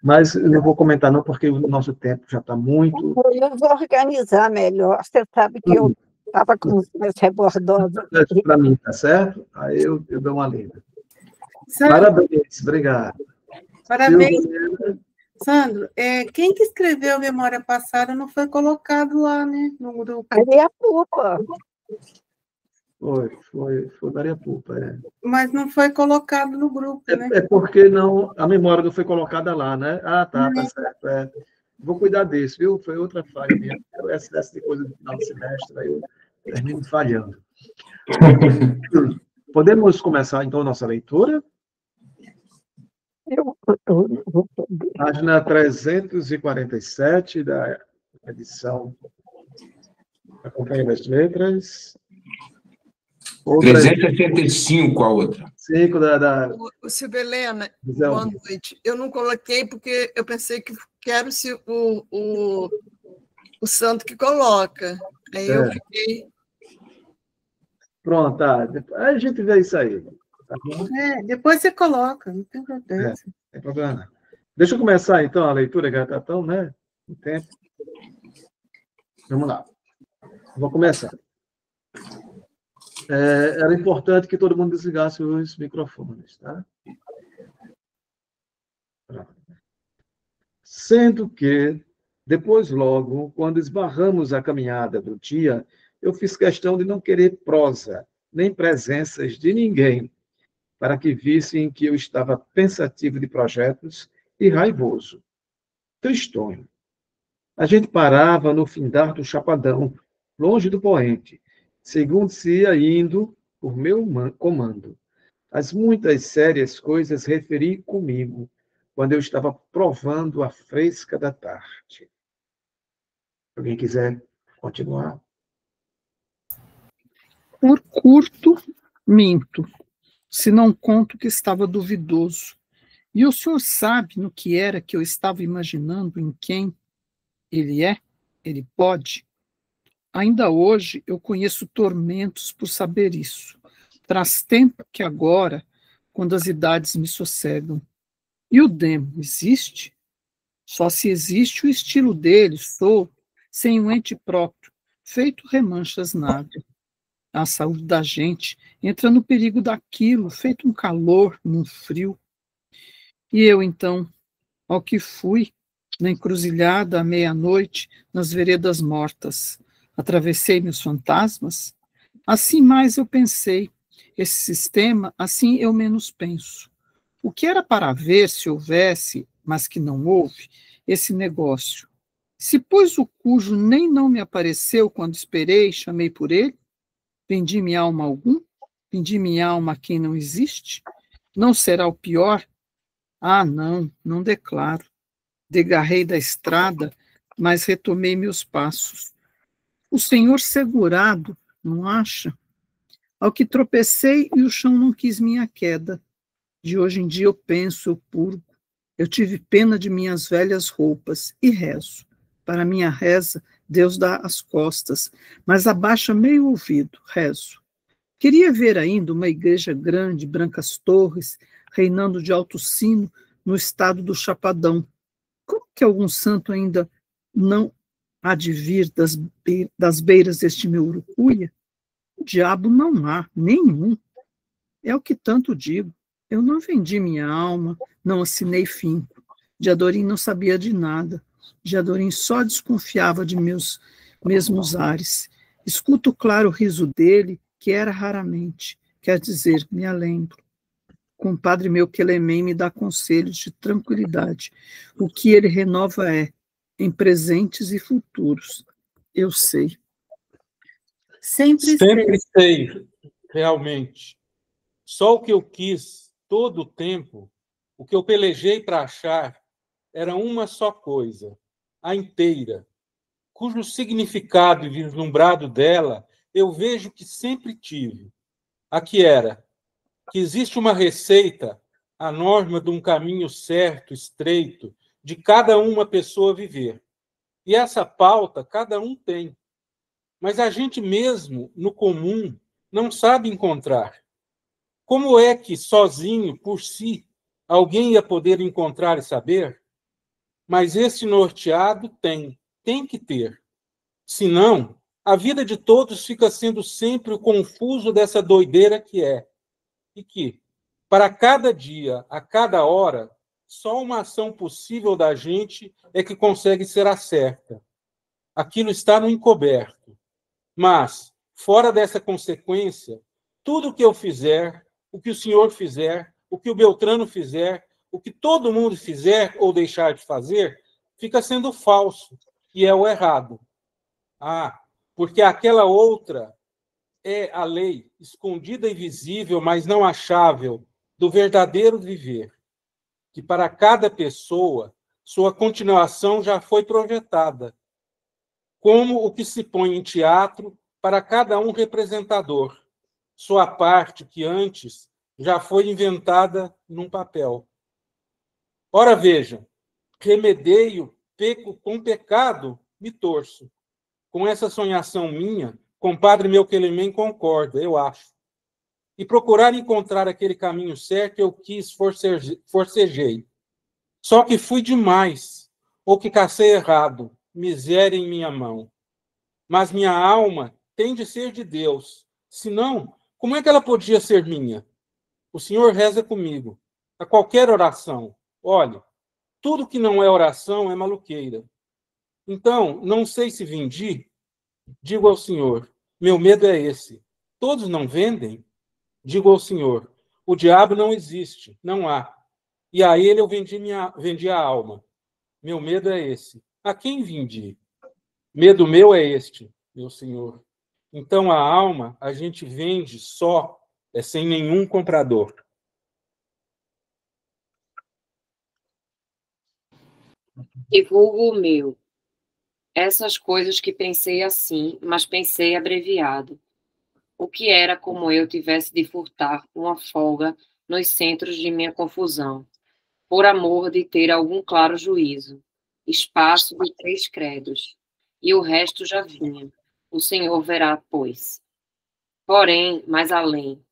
Mas eu não vou comentar não, porque o nosso tempo já está muito... Eu vou organizar melhor. Você sabe que eu estava com as rebordosas. Para mim, tá certo? Aí eu dou uma lida. Parabéns, obrigado. Parabéns. Sandro, quem que escreveu Memória Passada não foi colocado lá, né, no grupo? Maria Pupa. Foi Maria Pupa, Mas não foi colocado no grupo, né? É porque a memória não foi colocada lá, né? Ah, tá certo. Vou cuidar disso, viu? Foi outra falha minha. Essa de coisa do final do semestre, aí eu termino falhando. Podemos começar, então, a nossa leitura? Página 347 da edição da Companhia das Letras. Outra 365 a outra. 5 da O Silvelena, visão. boa noite. Eu não coloquei porque eu pensei que quero o santo que coloca. Aí eu fiquei... Pronto, tá. Aí a gente vê isso aí. Tá bom? Depois você coloca, não tem problema. Não tem problema não. Deixa eu começar, então, a leitura, que já está tão, né? No tempo. Vamos lá. Vou começar. Era importante que todo mundo desligasse os microfones, tá? Pronto. Sendo que, depois logo, quando esbarramos a caminhada do dia, eu fiz questão de não querer prosa, nem presenças de ninguém, para que vissem que eu estava pensativo de projetos e raivoso, tristonho. A gente parava no findar do Chapadão, longe do poente, segundo se ia indo por meu comando. As muitas sérias coisas referi comigo, quando eu estava provando a fresca da tarde. Alguém quiser continuar? Por curto, minto, se não conto que estava duvidoso. E o senhor sabe no que era que eu estava imaginando, em quem ele é? Ele pode? Ainda hoje eu conheço tormentos por saber isso. Traz tempo que agora, quando as idades me sossegam. E o demo existe? Só se existe o estilo dele, sou, sem um ente próprio, feito remanchas nada. A saúde da gente entra no perigo daquilo, feito um calor num frio. E eu, então, ao que fui, na encruzilhada à meia-noite, nas veredas mortas, atravessei meus fantasmas? Assim mais eu pensei, esse sistema, assim eu menos penso. O que era para ver se houvesse, mas que não houve, esse negócio? Se pois o cujo nem não me apareceu quando esperei, chamei por ele? Vendi minha alma a algum? Vendi minha alma a quem não existe? Não será o pior? Ah, não declaro. Desgarrei da estrada, mas retomei meus passos. O Senhor segurado, não acha? Ao que tropecei e o chão não quis minha queda. De hoje em dia eu penso, eu purgo. Eu tive pena de minhas velhas roupas e rezo. Para minha reza, Deus dá as costas, mas abaixa meio ouvido, rezo. Queria ver ainda uma igreja grande, brancas torres, reinando de alto sino no estado do Chapadão. Como que algum santo ainda não há de vir das beiras deste meu urucuia? O diabo não há, nenhum. É o que tanto digo. Eu não vendi minha alma, não assinei finco. Diadorim não sabia de nada. Diadorim só desconfiava de meus mesmos ares. Escuto o claro riso dele, que era raramente. Quer dizer, me lembro. Compadre meu Quelemem me dá conselhos de tranquilidade. O que ele renova é, em presentes e futuros. Eu sei. Sempre sei, realmente. Só o que eu quis, todo o tempo, o que eu pelejei para achar, era uma só coisa, a inteira, cujo significado vislumbrado dela eu vejo que sempre tive. A que era que existe uma receita, a norma de um caminho certo, estreito, de cada uma pessoa viver. E essa pauta cada um tem. Mas a gente mesmo, no comum, não sabe encontrar. Como é que, sozinho, por si, alguém ia poder encontrar e saber? Mas esse norteado tem que ter. Senão, a vida de todos fica sendo sempre o confuso dessa doideira que é. E que, para cada dia, a cada hora, só uma ação possível da gente é que consegue ser a certa. Aquilo está no encoberto. Mas, fora dessa consequência, tudo o que eu fizer, o que o senhor fizer, o que o Beltrano fizer, o que todo mundo fizer ou deixar de fazer, fica sendo falso e é o errado. Porque aquela outra é a lei, escondida e visível, mas não achável, do verdadeiro viver, que para cada pessoa, sua continuação já foi projetada. como o que se põe em teatro para cada um representador, sua parte que antes já foi inventada num papel. Ora, veja, remedeio, peco com pecado, me torço. Com essa sonhação minha, compadre meu Quelimem concorda, eu acho. E procurar encontrar aquele caminho certo, eu quis, forcejei. Só que fui demais, ou que cacei errado, miséria em minha mão. Mas minha alma tem de ser de Deus, senão, como é que ela podia ser minha? O Senhor reza comigo, a qualquer oração. Olhe, tudo que não é oração é maluqueira. Então, não sei se vendi, digo ao Senhor, meu medo é esse. Todos não vendem? Digo ao Senhor, o diabo não existe, não há. E a ele eu vendi a alma. Meu medo é esse. A quem vendi? Medo meu é este, meu Senhor. Então a alma a gente vende só, sem nenhum comprador. Divulgo o meu. Essas coisas que pensei assim, mas pensei abreviado. O que era como eu tivesse de furtar uma folga nos centros de minha confusão, por amor de ter algum claro juízo, espaço de 3 credos, e o resto já vinha. O Senhor verá, pois. Porém, mais além,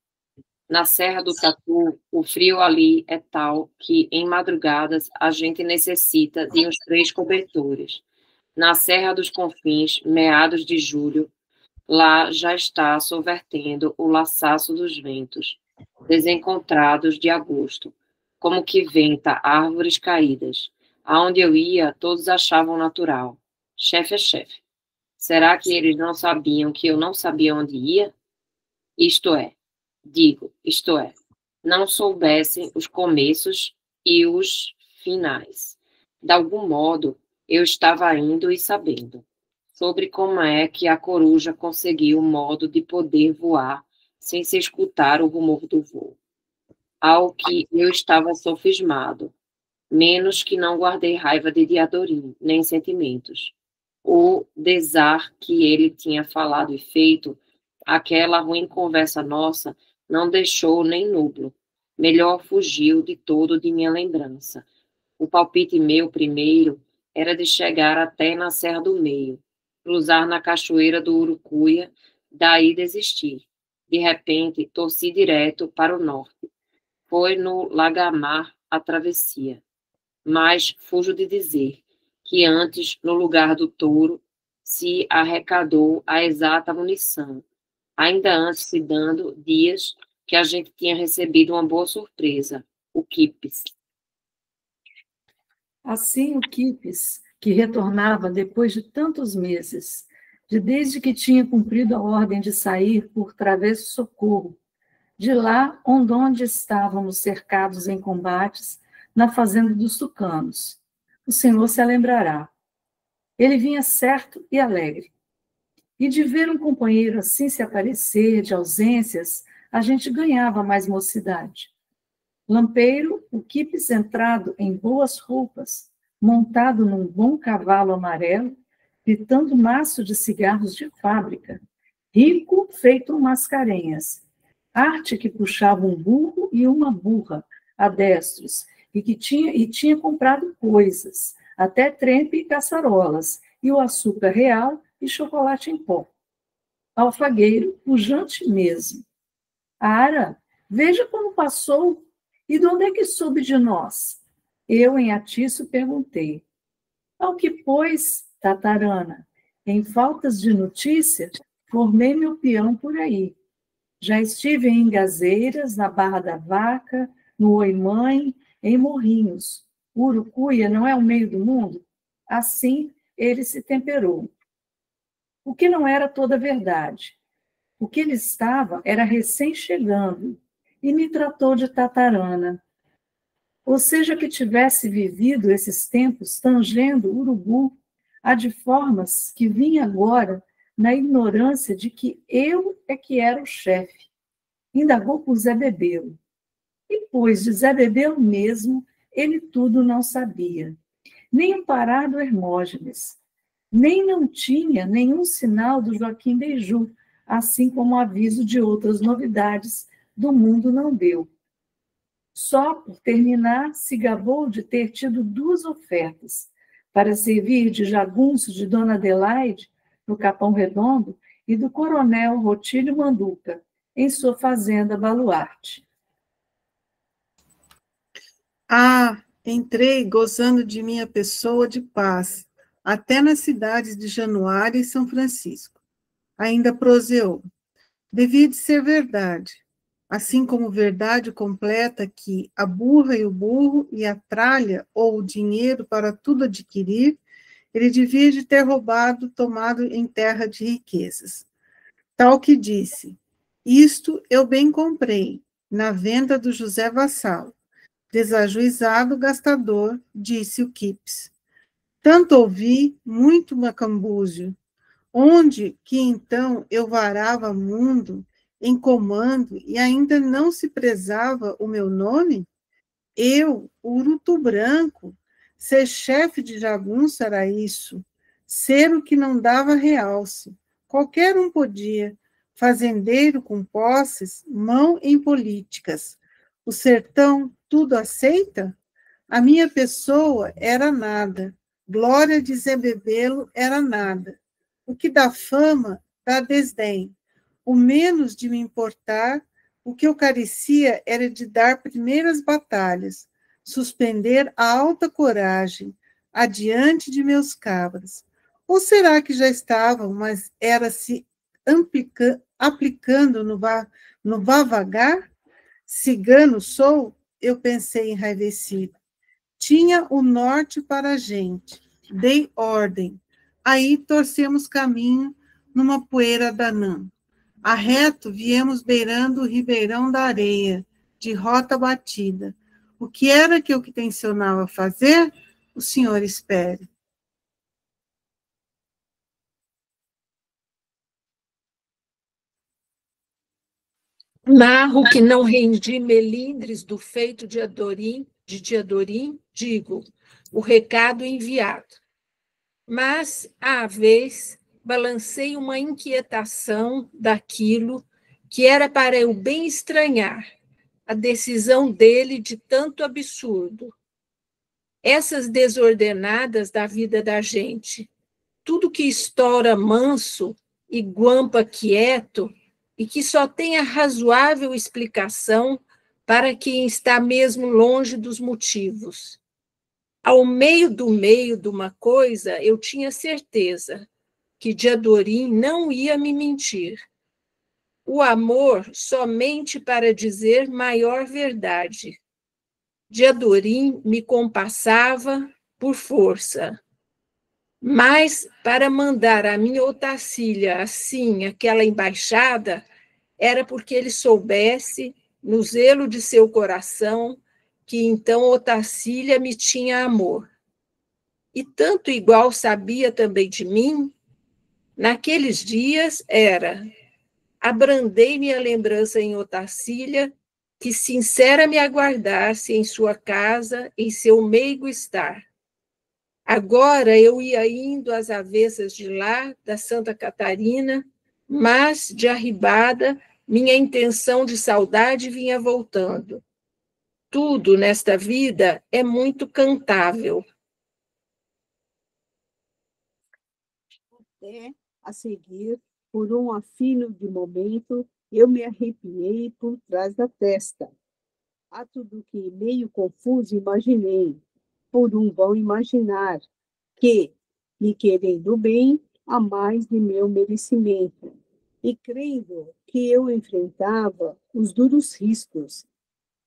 na Serra do Tatu, o frio ali é tal que, em madrugadas, a gente necessita de uns 3 cobertores. Na Serra dos Confins, meados de julho, lá já está sovertendo o laçaço dos ventos, desencontrados de agosto, como que venta árvores caídas. Aonde eu ia, todos achavam natural. Chefe é chefe. Será que eles não sabiam que eu não sabia onde ia? Isto é, não soubessem os começos e os finais. De algum modo, eu estava indo e sabendo sobre como é que a coruja conseguiu o modo de poder voar sem se escutar o rumor do voo. Ao que eu estava sofismado, menos que não guardei raiva de Diadorim, nem sentimentos. O desar que ele tinha falado e feito, aquela ruim conversa nossa, não deixou nem nublo. Melhor fugiu de todo de minha lembrança. O palpite meu primeiro era de chegar até na Serra do Meio, cruzar na cachoeira do Urucuia, daí desistir. De repente, torci direto para o norte. Foi no Lagamar a travessia. Mas fujo de dizer que antes, no lugar do touro, se arrecadou a exata munição, ainda antes se dando dias que a gente tinha recebido uma boa surpresa, o quipes. Assim, o quipes, que retornava depois de tantos meses, desde que tinha cumprido a ordem de sair por Travesso Socorro, de lá onde estávamos cercados em combates, na fazenda dos tucanos. O senhor se lembrará. Ele vinha certo e alegre. E de ver um companheiro assim se aparecer, de ausências, a gente ganhava mais mocidade. Lampeiro, o quipes entrado em boas roupas, montado num bom cavalo amarelo, pitando maço de cigarros de fábrica, rico feito um mascarenhas, arte que puxava um burro e uma burra, a destros, e tinha comprado coisas, até trempe e caçarolas, e o açúcar real e chocolate em pó. Alfagueiro, pujante mesmo. Ara, veja como passou, e de onde é que soube de nós? Eu, em atiço, perguntei. Ao que, pois, Tatarana, em faltas de notícia, formei meu peão por aí. Já estive em Engazeiras, na Barra da Vaca, no Oi-Mãe, em Morrinhos. Urucuia não é o meio do mundo? Assim, ele se temperou. O que não era toda verdade. O que ele estava era recém-chegando e me tratou de Tatarana. Ou seja, que tivesse vivido esses tempos tangendo urubu, a de formas que vinha agora na ignorância de que eu é que era o chefe. Indagou por Zé Bebelo. E, pois, de Zé Bebelo mesmo, ele tudo não sabia. Nem o parado Hermógenes. Nem não tinha nenhum sinal do Joaquim Beiju, assim como aviso de outras novidades do mundo não deu. Só por terminar, se gabou de ter tido 2 ofertas, para servir de jagunço de Dona Adelaide, no Capão Redondo, e do coronel Rotílio Manduca, em sua fazenda Baluarte. Ah, entrei gozando de minha pessoa de paz, até nas cidades de Januário e São Francisco. Ainda proseou. Devia de ser verdade, assim como verdade completa que a burra e o burro e a tralha ou o dinheiro para tudo adquirir, ele devia de ter roubado, tomado em terra de riquezas. Tal que disse, isto eu bem comprei, na venda do José Vassalo. Desajuizado gastador, disse o Quips. Tanto ouvi, muito macambúzio, onde que então eu varava mundo em comando e ainda não se prezava o meu nome? Eu, Urutu Branco, ser chefe de jagunço era isso, ser o que não dava realce. Qualquer um podia, fazendeiro com posses, mão em políticas. O sertão tudo aceita? A minha pessoa era nada, glória de Zebebelo era nada. O que dá fama, dá desdém. O menos de me importar, o que eu carecia era de dar primeiras batalhas, suspender a alta coragem, adiante de meus cabras. Ou será que já estavam, mas era se aplicando no vavagar? Cigano sou? Eu pensei enraivecido. Tinha o norte para a gente. Dei ordem. Aí torcemos caminho numa poeira danã. A reto viemos beirando o ribeirão da areia, de rota batida. O que era que eu tencionava fazer? O senhor espere. Narro que não rendi melindres do feito de Diadorim, digo, o recado enviado. Mas, à vez, balancei uma inquietação daquilo que era para eu bem estranhar, a decisão dele de tanto absurdo. Essas desordenadas da vida da gente, tudo que estoura manso e guampa quieto, e que só tem a razoável explicação para quem está mesmo longe dos motivos. Ao meio de uma coisa, eu tinha certeza que Diadorim não ia me mentir. O amor somente para dizer maior verdade. Diadorim me compassava por força. Mas, para mandar a minha Otacília assim, aquela embaixada, era porque ele soubesse, no zelo de seu coração, que então Otacília me tinha amor. E tanto igual sabia também de mim, naqueles dias era, abrandei minha lembrança em Otacília, que sincera me aguardasse em sua casa, em seu meigo estar. Agora eu ia indo às avessas de lá, da Santa Catarina, mas, de arribada, minha intenção de saudade vinha voltando. Tudo nesta vida é muito cantável. Até a seguir, por um afino de momento, eu me arrepiei por trás da testa. A tudo que, meio confuso, imaginei, por um vão imaginar, que, me querendo bem, a mais de meu merecimento, e crendo que eu enfrentava os duros riscos,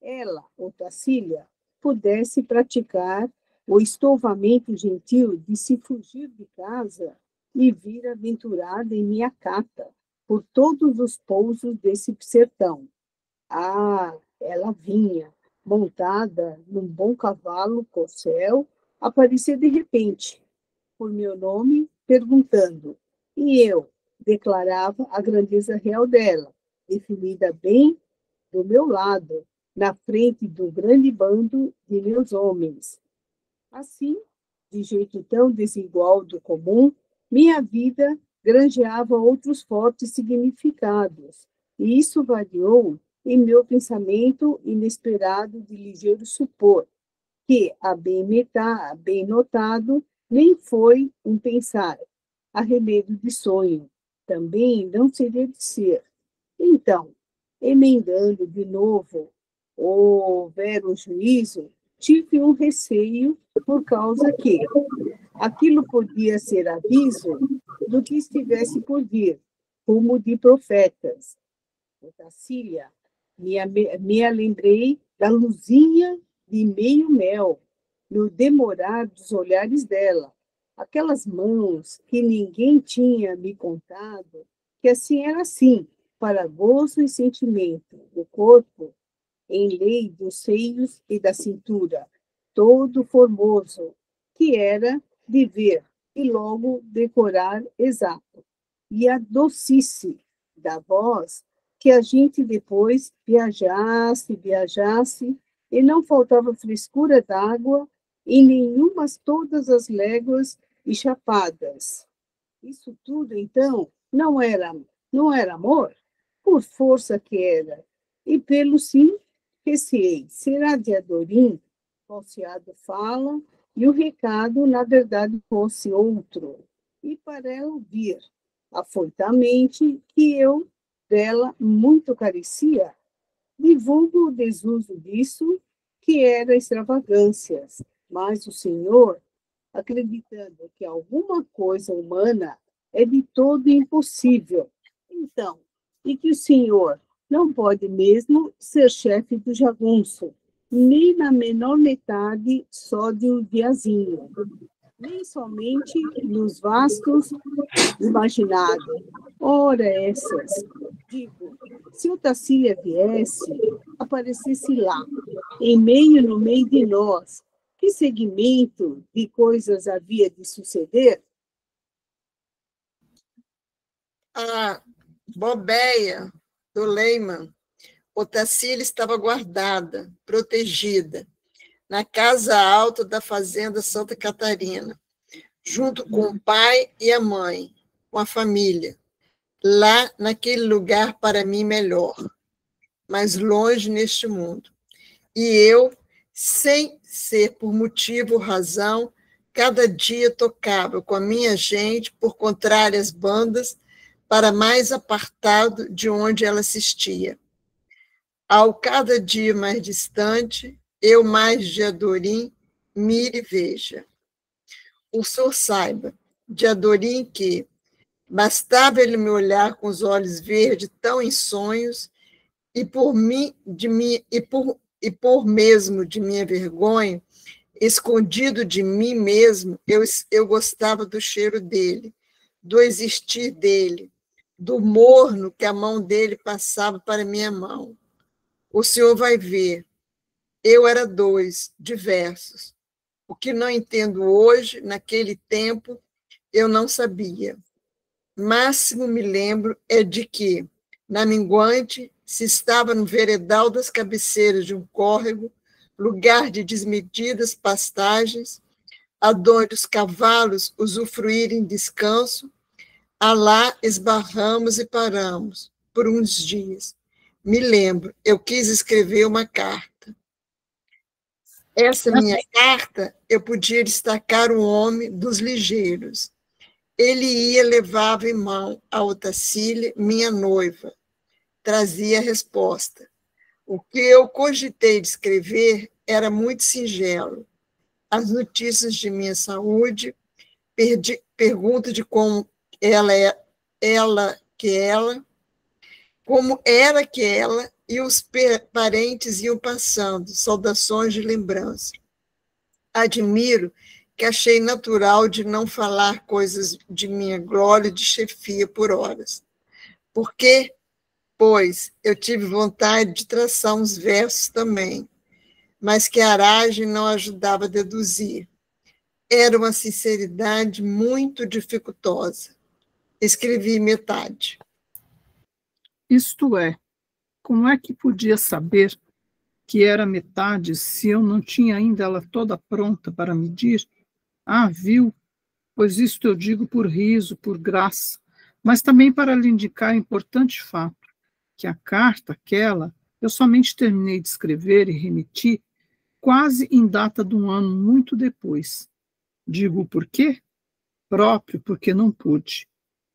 ela, Otacília, pudesse praticar o estovamento gentil de se fugir de casa e vir aventurada em minha cata, por todos os pousos desse sertão. Ah, ela vinha, montada num bom cavalo corcel, aparecia de repente, por meu nome, perguntando, e eu declarava a grandeza real dela, definida bem do meu lado, na frente do grande bando de meus homens. Assim, de jeito tão desigual do comum, minha vida granjeava outros fortes significados, e isso variou em meu pensamento inesperado de ligeiro supor, que, a bem notado, nem foi um pensar, arremedo de sonho, também não seria de ser. Então, emendando de novo o vero juízo, tive um receio por causa que aquilo podia ser aviso do que estivesse por vir, rumo de profetas. Otacília, me lembrei da luzinha de meio mel, no demorar dos olhares dela, aquelas mãos que ninguém tinha me contado, que assim era assim, para gozo e sentimento, do corpo, em lei dos seios e da cintura, todo formoso, que era de ver e logo decorar exato, e a docice da voz, que a gente depois viajasse, e não faltava frescura d'água em nenhumas todas as léguas e chapadas. Isso tudo, então, não era amor? Por força que era. E pelo sim, receei. Será de Adorim? Falseado fala, e o recado, na verdade, fosse outro. E para ela ouvir, afoitamente, que eu dela muito carecia, divulgo o desuso disso, que era extravagâncias, mas o Senhor, acreditando que alguma coisa humana é de todo impossível, então, e que o Senhor não pode mesmo ser chefe do jagunço, nem na menor metade só de um diazinho, nem somente nos vastos imaginados. Ora essas, digo, se o Otacília viesse, aparecesse lá, no meio de nós, que segmento de coisas havia de suceder? A bobeia do Lehmann, Otacília estava guardada, protegida, na casa alta da fazenda Santa Catarina, junto com o pai e a mãe, com a família, lá naquele lugar para mim melhor, mais longe neste mundo. E eu, sem ser por motivo ou razão, cada dia tocava com a minha gente por contrárias bandas para mais apartado de onde ela assistia. Ao cada dia mais distante, eu mais de Adorim mire e veja. O senhor saiba, de Adorim, que bastava ele me olhar com os olhos verdes tão em sonhos, e por mesmo de minha vergonha, escondido de mim mesmo, eu gostava do cheiro dele, do existir dele, do morno que a mão dele passava para minha mão. O senhor vai ver, eu era diversos. O que não entendo hoje, naquele tempo, eu não sabia. Máximo me lembro é de que, na minguante, se estava no veredal das cabeceiras de um córrego, lugar de desmedidas pastagens, aonde os cavalos usufruírem descanso, alá esbarramos e paramos, por uns dias. Me lembro, eu quis escrever uma carta. Essa minha carta, eu podia destacar um homem dos ligeiros. Ele levava em mão a Otacília, minha noiva. Trazia a resposta. O que eu cogitei de escrever era muito singelo. As notícias de minha saúde, pergunta de como como era que ela e os parentes iam passando, saudações de lembrança. Admiro que achei natural de não falar coisas de minha glória de chefia por horas. Porque, pois, eu tive vontade de traçar uns versos também, mas que a aragem não ajudava a deduzir. Era uma sinceridade muito dificultosa. Escrevi metade. Isto é, como é que podia saber que era metade se eu não tinha ainda ela toda pronta para medir? Ah, viu? pois isto eu digo por riso, por graça, mas também para lhe indicar importante fato, que a carta, aquela, eu somente terminei de escrever e remeti quase em data de um ano muito depois. Digo por quê? Próprio porque não pude.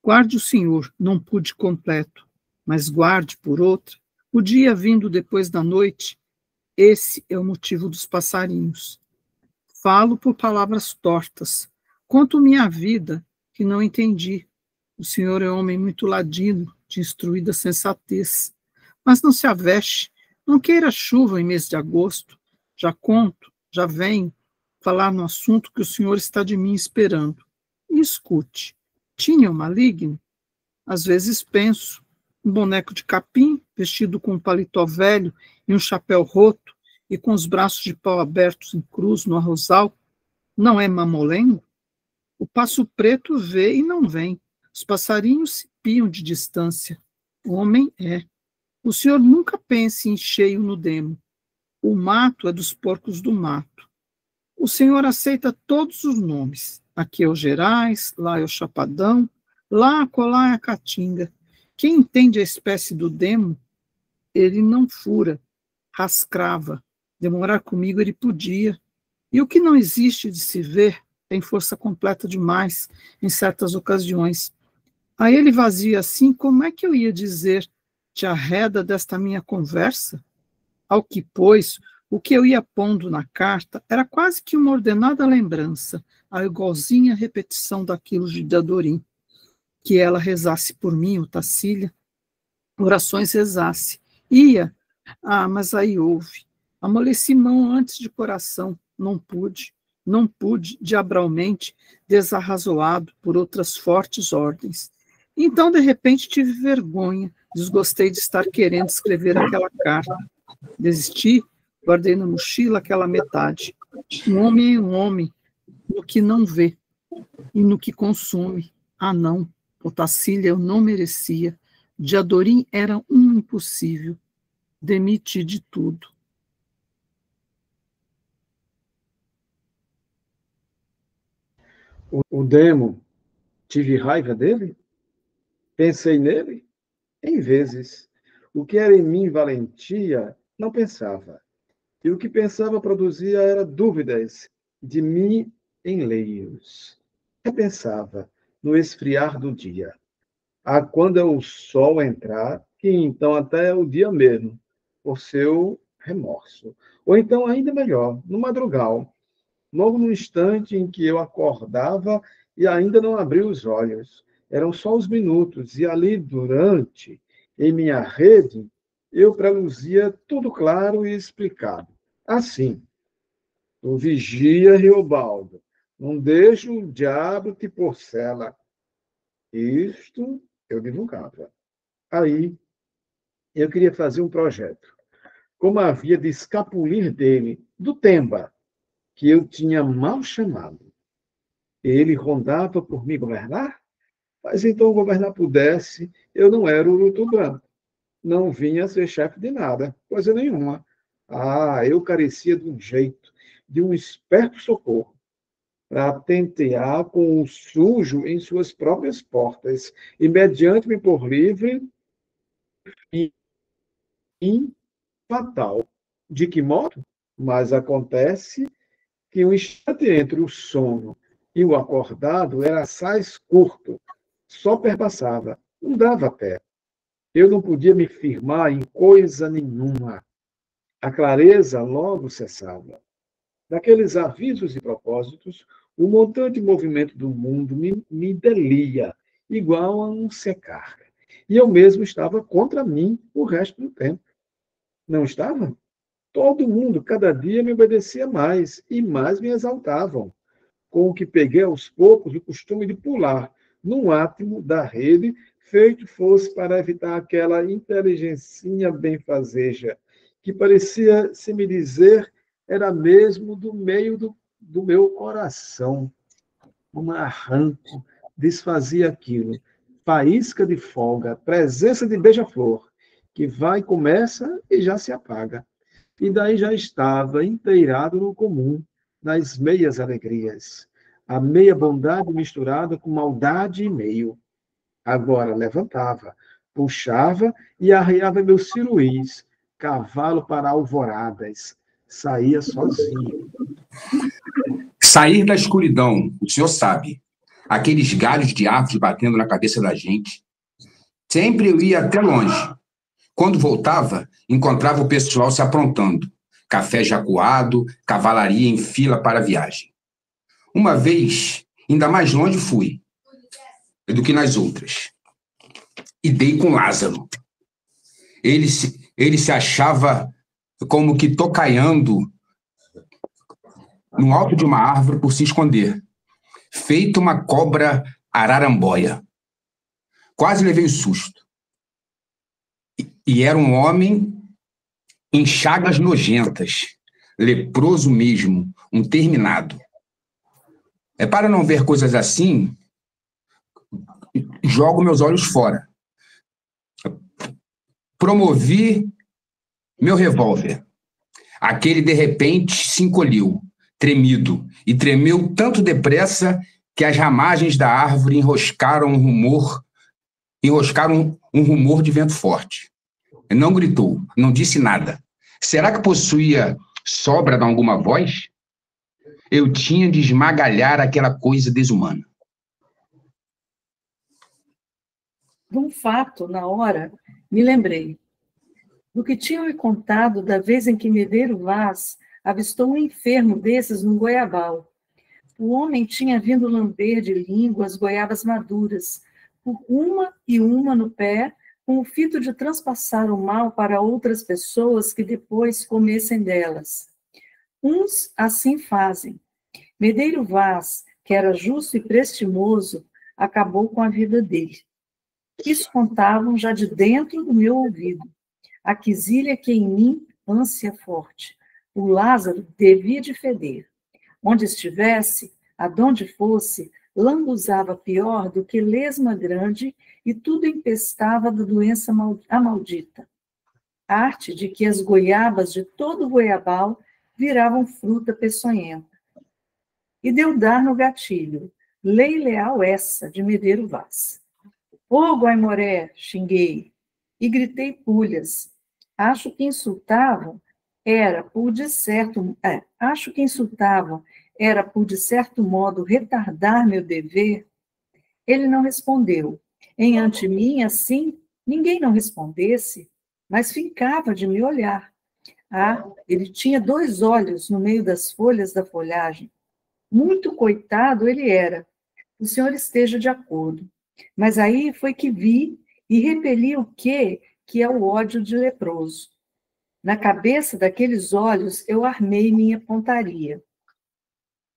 Guarde o senhor, não pude completo, mas guarde, por outra, o dia vindo depois da noite. Esse é o motivo dos passarinhos. Falo por palavras tortas. Conto minha vida, que não entendi. O senhor é homem muito ladino, de instruída sensatez. Mas não se aveste, não queira chuva em mês de agosto. Já conto, já venho falar no assunto que o senhor está de mim esperando. E escute, tinha o maligno? Às vezes penso, um boneco de capim, vestido com um paletó velho e um chapéu roto, e com os braços de pau abertos em cruz no arrozal, não é mamolengo? O passo preto vê e não vem. Os passarinhos se piam de distância. O homem é. O senhor nunca pense em cheio no demo. O mato é dos porcos do mato. O senhor aceita todos os nomes. Aqui é o Gerais, lá é o Chapadão, lá acolá é a Caatinga. Quem entende a espécie do demo, ele não fura, rascrava. Demorar comigo ele podia. E o que não existe de se ver tem força completa demais em certas ocasiões. A ele vazia assim, como é que eu ia dizer, te arreda desta minha conversa? Ao que, pois, o que eu ia pondo na carta era quase que uma ordenada lembrança, a igualzinha repetição daquilo de Dadorim. Que ela rezasse por mim, o Tacília, orações rezasse. Ia, mas aí houve. Amoleci mão antes de coração, não pude, diabralmente, desarrazoado por outras fortes ordens. Então, de repente, tive vergonha, desgostei de estar querendo escrever aquela carta. Desisti, guardei na mochila aquela metade. Um homem é um homem, no que não vê e no que consome. Ah, não, o Tacília eu não merecia. De Adorim era um impossível. Demiti de tudo. O demo, tive raiva dele? Pensei nele? Em vezes. O que era em mim valentia, não pensava. E o que pensava produzia era dúvidas de mim enleios. Repensava no esfriar do dia. Quando é o sol entrar, que então até é o dia mesmo, por seu remorso. Ou então, ainda melhor, no madrugal, logo no instante em que eu acordava e ainda não abri os olhos. Eram só os minutos, e ali durante, em minha rede, eu preluzia tudo claro e explicado. Assim, tu vigia, Riobaldo, não deixa o diabo te porcela. Isto eu divulgava. Aí, eu queria fazer um projeto. Como havia de escapulir dele, do Temba, que eu tinha mal chamado. Ele rondava por me governar? Mas então governar pudesse, eu não era urutu branco. Não vinha a ser chefe de nada, coisa nenhuma. Eu carecia de um jeito, de um esperto socorro, para tentear com o sujo em suas próprias portas, e mediante me pôr livre e fatal. De que modo? Mas acontece que o instante entre o sono e o acordado era assaz curto, só perpassava, não dava pé. Eu não podia me firmar em coisa nenhuma. A clareza logo cessava. Daqueles avisos e propósitos, o montante movimento do mundo me delia, igual a um secar. E eu mesmo estava contra mim o resto do tempo. Não estava? Todo mundo, cada dia, me obedecia mais, e mais me exaltavam, com o que peguei aos poucos o costume de pular num átimo da rede, feito fosse para evitar aquela inteligencinha benfazeja, que parecia se me dizer era mesmo do meio do meu coração. Um arranco desfazia aquilo, faísca de folga, presença de beija-flor, que vai, começa e já se apaga. E daí já estava inteirado no comum, nas meias alegrias. a meia bondade misturada com maldade e meio. Agora levantava, puxava e arreava meu ciruís, cavalo para alvoradas, saía sozinho. Sair da escuridão, o senhor sabe. Aqueles galhos de árvores batendo na cabeça da gente. Sempre eu ia até longe. Quando voltava, encontrava o pessoal se aprontando. Café já coado, cavalaria em fila para a viagem. Uma vez, ainda mais longe fui do que nas outras. E dei com Lázaro. Ele se achava como que tocaiando no alto de uma árvore por se esconder, feito uma cobra araramboia. Quase levei um susto. E era um homem em chagas nojentas, leproso mesmo, um terminado. Para não ver coisas assim, jogo meus olhos fora. Promovi meu revólver. Aquele, de repente, se encolheu, tremido, e tremeu tanto depressa que as ramagens da árvore enroscaram um rumor de vento forte. Não gritou, não disse nada. Será que possuía sobra de alguma voz? Eu tinha de esmagalhar aquela coisa desumana. De um fato, na hora, me lembrei do que tinham me contado da vez em que Medeiro Vaz avistou um enfermo desses no Goiabal. O homem tinha vindo lamber de língua as goiabas maduras, por uma e uma no pé, com o fito de transpassar o mal para outras pessoas que depois comessem delas. Uns assim fazem. Medeiro Vaz, que era justo e prestimoso, acabou com a vida dele. Isso contavam já de dentro do meu ouvido. A quizilha que em mim ânsia forte. O Lázaro devia de feder. Onde estivesse, adonde fosse, lambuzava pior do que lesma grande e tudo empestava da doença maldita. Arte de que as goiabas de todo o goiabal viravam fruta peçonhenta. E deu dar no gatilho. Lei leal essa, de Medeiro Vaz. Ô, Guaimoré, xinguei, e gritei pulhas. Acho que insultavam era por de certo modo retardar meu dever. Ele não respondeu. Em ante mim, assim, ninguém não respondesse, mas fincava de me olhar. Ele tinha 2 olhos no meio das folhas da folhagem. Muito coitado ele era. O senhor esteja de acordo. Mas aí foi que vi e repeli o que é o ódio de leproso. Na cabeça daqueles olhos eu armei minha pontaria.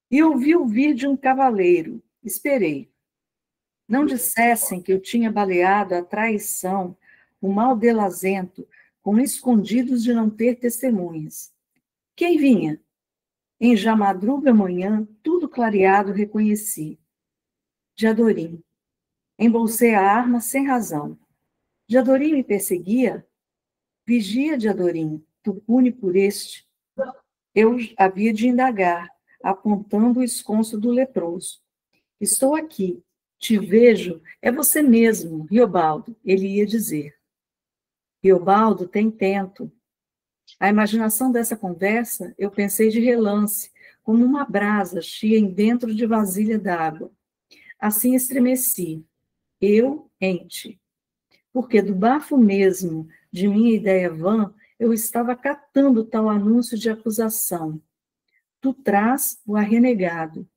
E ouvi o vir de um cavaleiro. Esperei. Não dissessem que eu tinha baleado a traição, o mal delazento, com escondidos de não ter testemunhas. Quem vinha? Em já madruga manhã, tudo clareado, reconheci. Diadorim. Embolsei a arma sem razão. Diadorim me perseguia? Vigia, Diadorim, tu pune por este. Eu havia de indagar, apontando o esconso do leproso. Estou aqui, te vejo, é você mesmo, Riobaldo, ele ia dizer. Riobaldo tem tento. A imaginação dessa conversa eu pensei de relance, como uma brasa cheia dentro de vasilha d'água. Assim estremeci. Eu, ente. Porque do bafo mesmo de minha ideia vã, eu estava catando tal anúncio de acusação. Tu traz o arrenegado.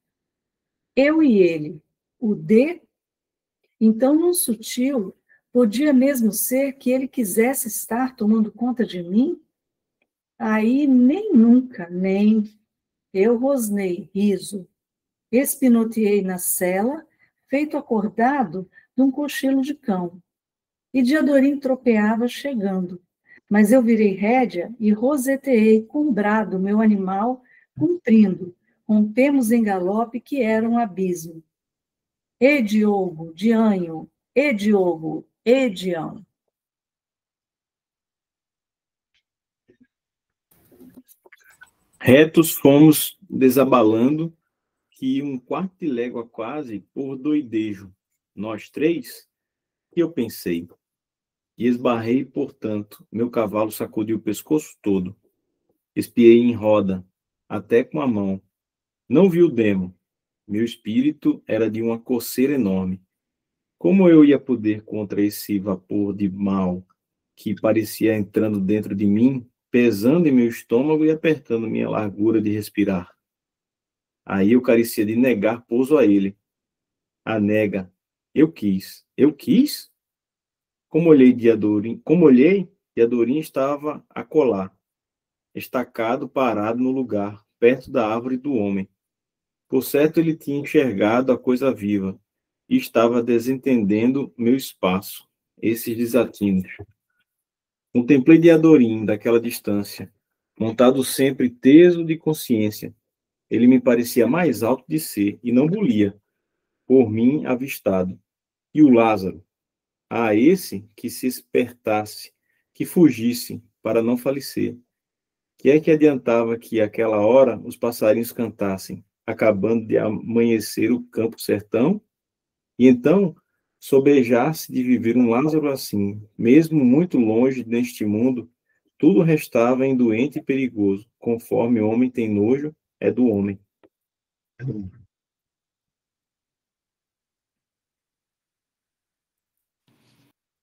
Eu e ele, o D? Então, num sutil, podia mesmo ser que ele quisesse estar tomando conta de mim? Aí, nem nunca, nem. Eu rosnei, riso. Espinoteei na cela, feito acordado de um cochilo de cão. E Diadorim tropeava chegando. Mas eu virei rédea e roseteei com brado meu animal, cumprindo. Rompemos em galope que era um abismo. E Diogo, Dianho, e Diogo, e Dião. Retos fomos desabalando que 1/4 de légua quase por doidejo. Nós 3? E eu pensei. E esbarrei, portanto, meu cavalo sacudiu o pescoço todo. Espiei em roda, até com a mão. Não vi o demo. Meu espírito era de uma coceira enorme. Como eu ia poder contra esse vapor de mal que parecia entrando dentro de mim, pesando em meu estômago e apertando minha largura de respirar? Aí eu carecia de negar pouso a ele. A nega. Eu quis. Eu quis? Como olhei, Diadorim estava a colar, estacado, parado no lugar, perto da árvore do homem. Por certo, ele tinha enxergado a coisa viva e estava desentendendo meu espaço, esses desatinos. Contemplei Diadorim daquela distância, montado sempre teso de consciência. Ele me parecia mais alto de ser e não bulia, por mim avistado. E o Lázaro? A esse que se espertasse, que fugisse, para não falecer. Que é que adiantava que, àquela hora, os passarinhos cantassem, acabando de amanhecer o campo sertão? E então, sobejar-se de viver um Lázaro assim, mesmo muito longe neste mundo, tudo restava em doente e perigoso, conforme o homem tem nojo, é do homem.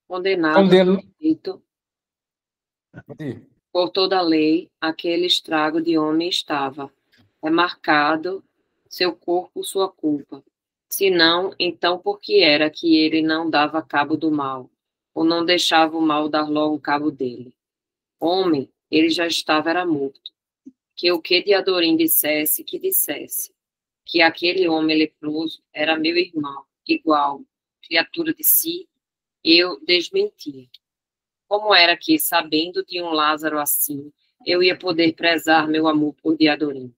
Condenado feito por toda a lei, aquele estrago de homem estava. É marcado seu corpo sua culpa. Se não, então por que era que ele não dava cabo do mal, ou não deixava o mal dar logo cabo dele? Homem, ele já estava era morto. Que o que Diadorim dissesse, que dissesse. Que aquele homem leproso era meu irmão, igual, criatura de si, eu desmenti. Como era que, sabendo de um Lázaro assim, eu ia poder prezar meu amor por Diadorim,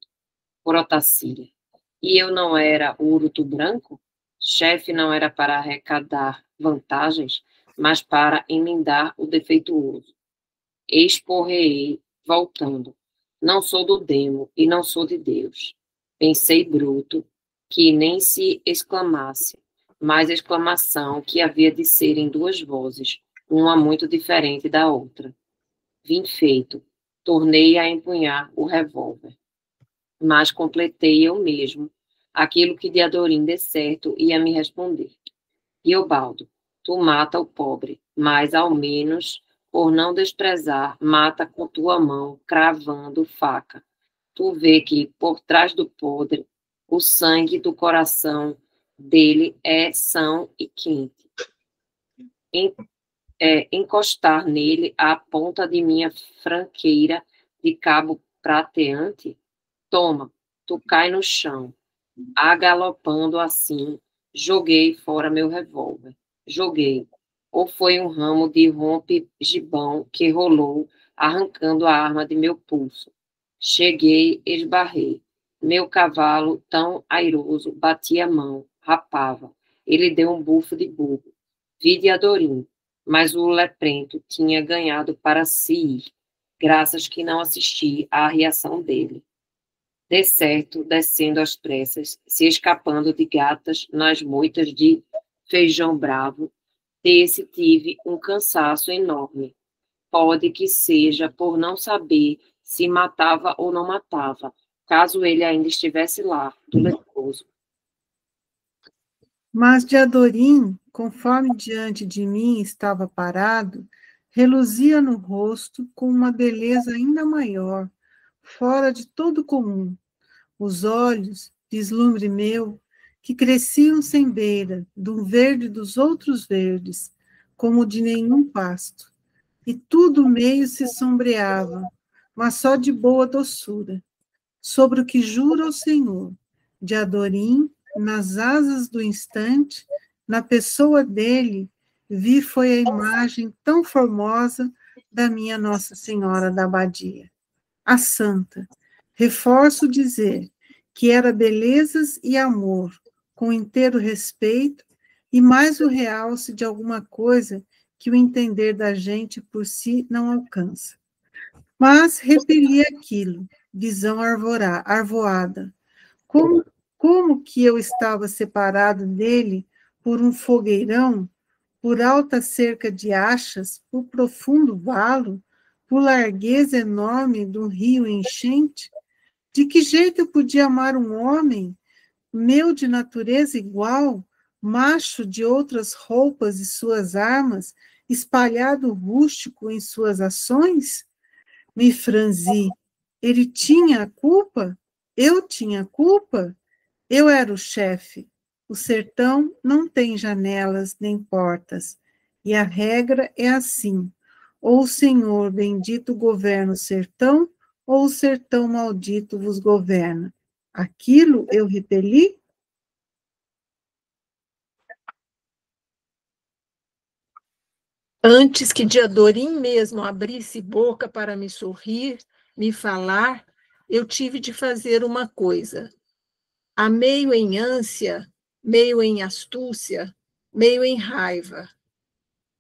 por Otacília? E eu não era o urutu branco? Chefe não era para arrecadar vantagens, mas para emendar o defeituoso. Exporrei, voltando. Não sou do demo e não sou de Deus. Pensei bruto, que nem se exclamasse, mas exclamação que havia de ser em duas vozes, uma muito diferente da outra. Vim feito, tornei a empunhar o revólver. Mas completei eu mesmo aquilo que Diadorim de certo ia me responder. Riobaldo, tu mata o pobre, mas ao menos, por não desprezar, mata com tua mão, cravando faca. Tu vê que, por trás do podre, o sangue do coração dele é são e quente. Encostar nele a ponta de minha franqueira de cabo prateante? Toma, tu cai no chão. Agalopando assim, joguei fora meu revólver. Joguei. Ou foi um ramo de rompe-gibão que rolou, arrancando a arma de meu pulso. Cheguei, esbarrei. Meu cavalo, tão airoso, batia a mão, rapava. Ele deu um bufo de burro. Vi Diadorim, mas o leprento tinha ganhado para si ir, graças que não assisti à reação dele. De certo, descendo às pressas, se escapando de gatas nas moitas de feijão bravo, desse tive um cansaço enorme. Pode que seja por não saber se matava ou não matava, caso ele ainda estivesse lá, do leproso. Mas Diadorim, conforme diante de mim estava parado, reluzia no rosto com uma beleza ainda maior, fora de todo comum. Os olhos, vislumbre meu, que cresciam sem beira, do verde dos outros verdes, como de nenhum pasto. E tudo meio se sombreava, mas só de boa doçura. Sobre o que juro ao Senhor, Diadorim, nas asas do instante, na pessoa dele, vi foi a imagem tão formosa da minha Nossa Senhora da Abadia. A santa, reforço dizer que era belezas e amor, com inteiro respeito, e mais o realce de alguma coisa que o entender da gente por si não alcança. Mas repelia aquilo, visão arvoada, como como que eu estava separado dele por um fogueirão, por alta cerca de achas, por profundo valo, por largueza enorme de um rio enchente? De que jeito eu podia amar um homem, meu de natureza igual, macho de outras roupas e suas armas, espalhado rústico em suas ações? Me franzi. Ele tinha a culpa? Eu tinha a culpa? Eu era o chefe. O sertão não tem janelas nem portas. E a regra é assim: ou o Senhor bendito governa o sertão, ou o sertão maldito vos governa. Aquilo eu repeli? Antes que Diadorim mesmo abrisse boca para me sorrir, me falar, eu tive de fazer uma coisa. Há meio em ânsia, meio em astúcia, meio em raiva.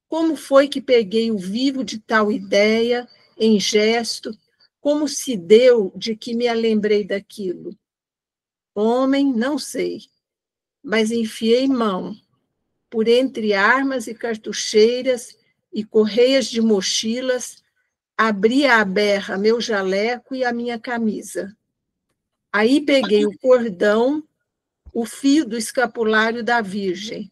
Como foi que peguei o vivo de tal ideia, em gesto, como se deu de que me lembrei daquilo? Homem, não sei, mas enfiei mão, por entre armas e cartucheiras e correias de mochilas, abri à berra meu jaleco e a minha camisa. Aí peguei o cordão, o fio do escapulário da Virgem,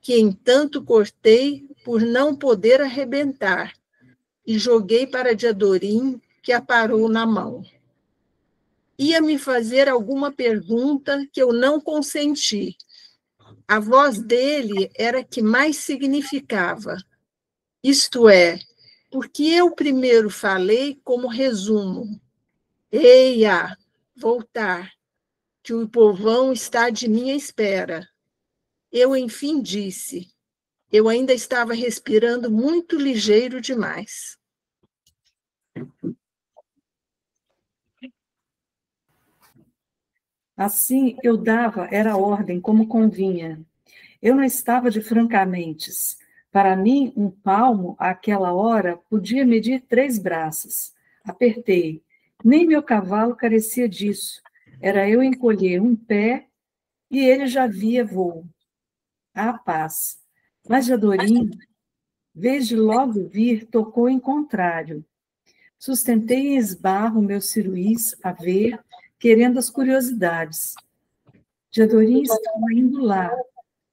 que entanto cortei por não poder arrebentar, e joguei para Diadorim, que a parou na mão. Ia me fazer alguma pergunta que eu não consenti. A voz dele era que mais significava. Isto é, porque eu primeiro falei como resumo. Eia, voltar, que o povão está de minha espera. Eu, enfim, disse. Eu ainda estava respirando muito ligeiro demais. Assim, eu dava, era ordem, como convinha. Eu não estava de francamentes. Para mim, um palmo, àquela hora, podia medir 3 braços. Apertei. Nem meu cavalo carecia disso. Era eu encolher um pé e ele já via voo. A paz. Mas Diadorim, vez de logo vir, tocou em contrário. Sustentei em esbarro meu ciruís a ver, querendo as curiosidades. Diadorim estava indo lá,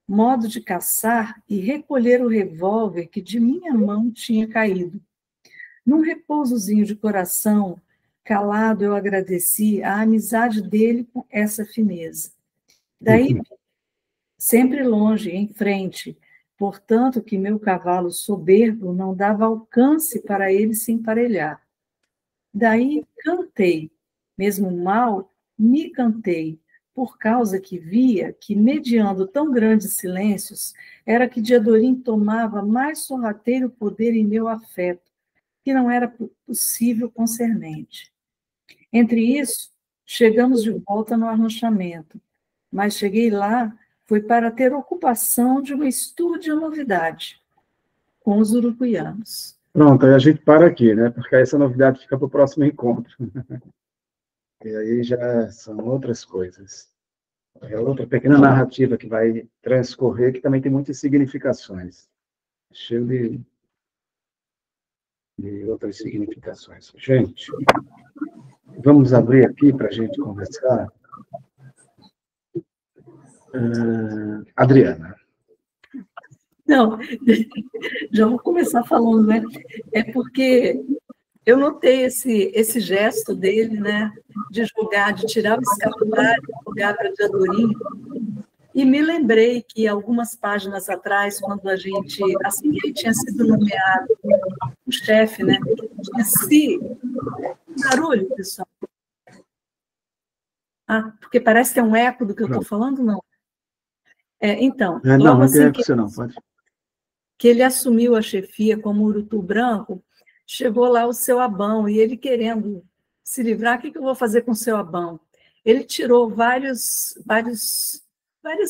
modo de caçar e recolher o revólver que de minha mão tinha caído. Num repousozinho de coração, calado, eu agradeci a amizade dele com essa fineza. Daí, sempre longe, em frente, portanto que meu cavalo soberbo não dava alcance para ele se emparelhar. Daí cantei, mesmo mal, me cantei, por causa que via que, mediando tão grandes silêncios, era que Diadorim tomava mais sorrateiro poder em meu afeto, que não era possível concernente. Entre isso, chegamos de volta no arronchamento, mas cheguei lá foi para ter ocupação de uma estúdia novidade, com os urucuianos. Pronto, aí a gente para aqui, né? Porque aí essa novidade fica para o próximo encontro. E aí já são outras coisas. É outra pequena narrativa que vai transcorrer, que também tem muitas significações. Cheio de outras significações. Gente, vamos abrir aqui para a gente conversar. Adriana. Não, já vou começar falando, né? É porque eu notei esse gesto dele, né? De jogar, de tirar o escapulário, jogar para Diadorim, e me lembrei que algumas páginas atrás, quando a gente, assim que ele tinha sido nomeado o chefe, né? Tinha se barulho, pessoal. Ah, porque parece que é um eco do que eu estou falando, não? Então, não, logo não assim tem eco, você não, pode. Que ele assumiu a chefia como Urutu Branco, chegou lá o seu Abão, e ele querendo se livrar, o que eu vou fazer com o seu Abão? Ele tirou várias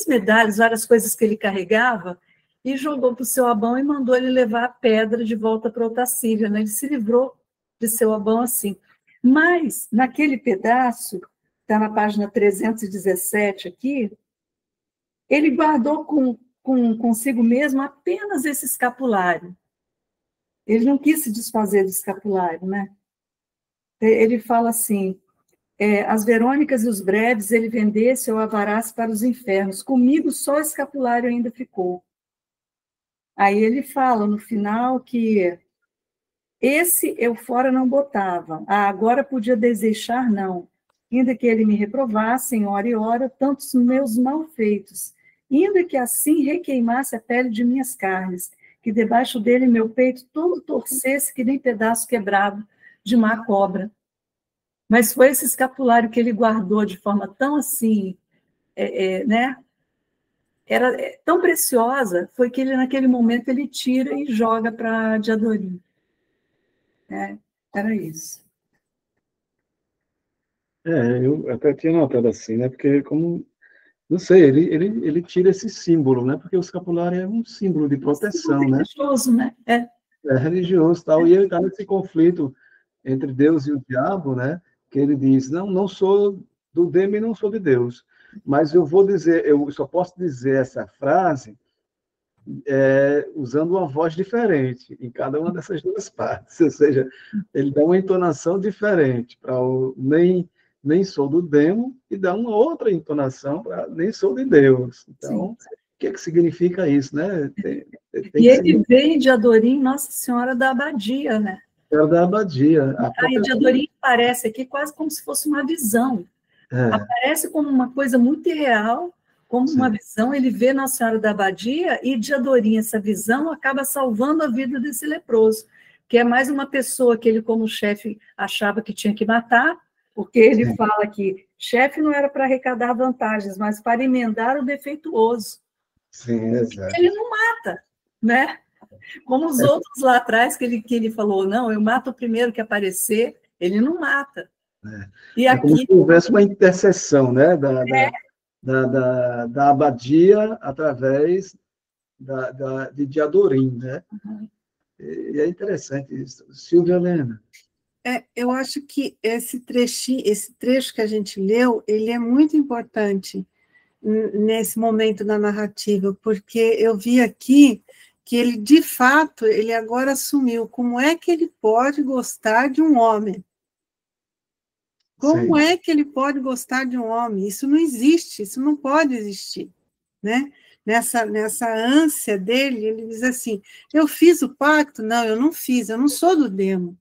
medalhas, várias coisas que ele carregava, e jogou para o seu Abão e mandou ele levar a pedra de volta para Otacília, né? Ele se livrou de seu Abão assim. Mas, naquele pedaço, está na página 317 aqui, ele guardou consigo mesmo apenas esse escapulário. Ele não quis se desfazer do escapulário, né? Ele fala assim, as Verônicas e os breves ele vendesse ou avarasse para os infernos. Comigo só o escapulário ainda ficou. Aí ele fala no final que esse eu fora não botava, agora podia deseixar não, ainda que ele me reprovasse em hora e hora tantos meus malfeitos, ainda que assim requeimasse a pele de minhas carnes, que debaixo dele meu peito todo torcesse que nem pedaço quebrado de má cobra. Mas foi esse escapulário que ele guardou de forma tão assim, né? Era tão preciosa, foi que ele, naquele momento, ele tira e joga para Diadorim. Era isso. Eu até tinha notado assim, né? Porque, como, não sei, ele tira esse símbolo, né? Porque o escapulário é um símbolo de proteção, né? Religioso, né? É religioso, tal. E ele está nesse conflito entre Deus e o diabo, né? Que ele diz, não sou do demo e não sou de Deus. Mas eu vou dizer, eu só posso dizer essa frase usando uma voz diferente em cada uma dessas duas partes. Ou seja, ele dá uma entonação diferente para o nem sou do demo e dá uma outra entonação para nem sou de Deus. Então, o que significa isso, né? E ele veio de Adorim, Nossa Senhora da Abadia, né? Era da Abadia. Aí de Adorim parece aqui quase como se fosse uma visão. Aparece como uma coisa muito irreal, como uma visão, ele vê Nossa Senhora da Abadia e de Adorim essa visão acaba salvando a vida desse leproso, que é mais uma pessoa que ele, como chefe, achava que tinha que matar, porque ele fala que chefe não era para arrecadar vantagens, mas para emendar o defeituoso. Sim, exato. Ele não mata, né? Como os outros lá atrás, que ele falou, não, eu mato o primeiro que aparecer, ele não mata. E aqui, como se houvesse uma intercessão, né? Da abadia através de Adorim, né? E é interessante isso. Silvia Helena. Eu acho que esse trecho que a gente leu, ele é muito importante nesse momento da narrativa, porque eu vi aqui que ele, de fato, ele agora assumiu como é que ele pode gostar de um homem. Como é que ele pode gostar de um homem? Isso não existe, isso não pode existir, né? Nessa ânsia dele, ele diz assim, eu fiz o pacto? Não, eu não fiz, eu não sou do demo,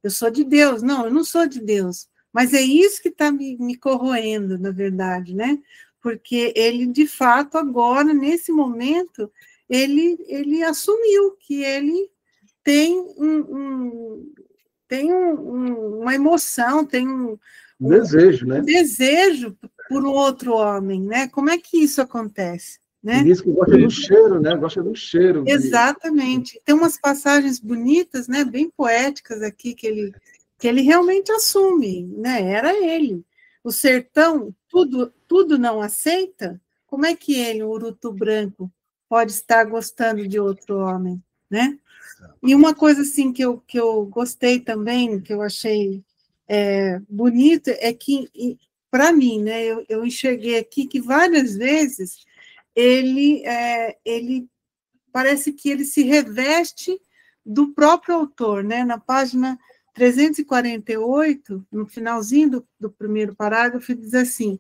eu sou de Deus. Não, eu não sou de Deus, mas é isso que está me corroendo, na verdade, né? Porque ele, de fato, agora, nesse momento, ele assumiu que ele tem uma emoção, tem um desejo, né? Um desejo por um outro homem, né? Como é que isso acontece? Né? Ele diz que gosta do cheiro, né? Gosta do cheiro. Exatamente. Tem umas passagens bonitas, né? Bem poéticas aqui que ele realmente assume, né? Era ele. O sertão tudo não aceita. Como é que ele, o urutu branco, pode estar gostando de outro homem, né? E uma coisa assim que eu gostei também, que eu achei bonito, é que, para mim, né, eu enxerguei aqui que várias vezes ele parece que ele se reveste do próprio autor, né? Na página 348, no finalzinho do primeiro parágrafo, diz assim,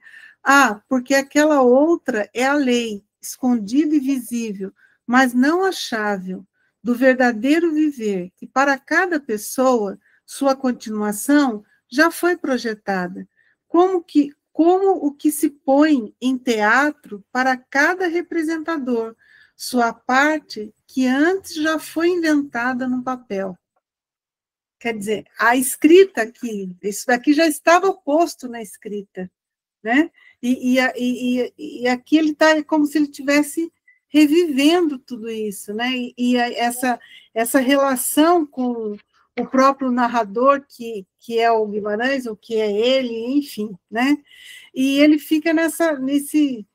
porque aquela outra é a lei, escondida e visível, mas não achável, do verdadeiro viver, que para cada pessoa, sua continuação já foi projetada, como o que se põe em teatro para cada representador, sua parte que antes já foi inventada no papel. Quer dizer, a escrita aqui, isso daqui já estava posto na escrita, né? E aqui ele está como se ele tivesse revivendo tudo isso, né? E essa relação com o próprio narrador, que é o Guimarães, ou que é ele, enfim, né? E ele fica nesse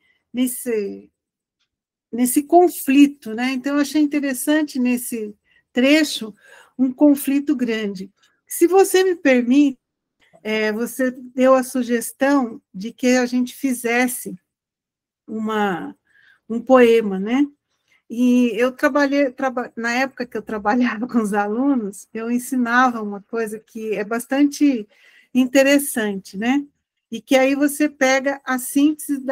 conflito, né? Então, eu achei interessante nesse trecho um conflito grande. Se você me permite, você deu a sugestão de que a gente fizesse um poema, né? E eu na época que eu trabalhava com os alunos, eu ensinava uma coisa que é bastante interessante, né? E que aí você pega a síntese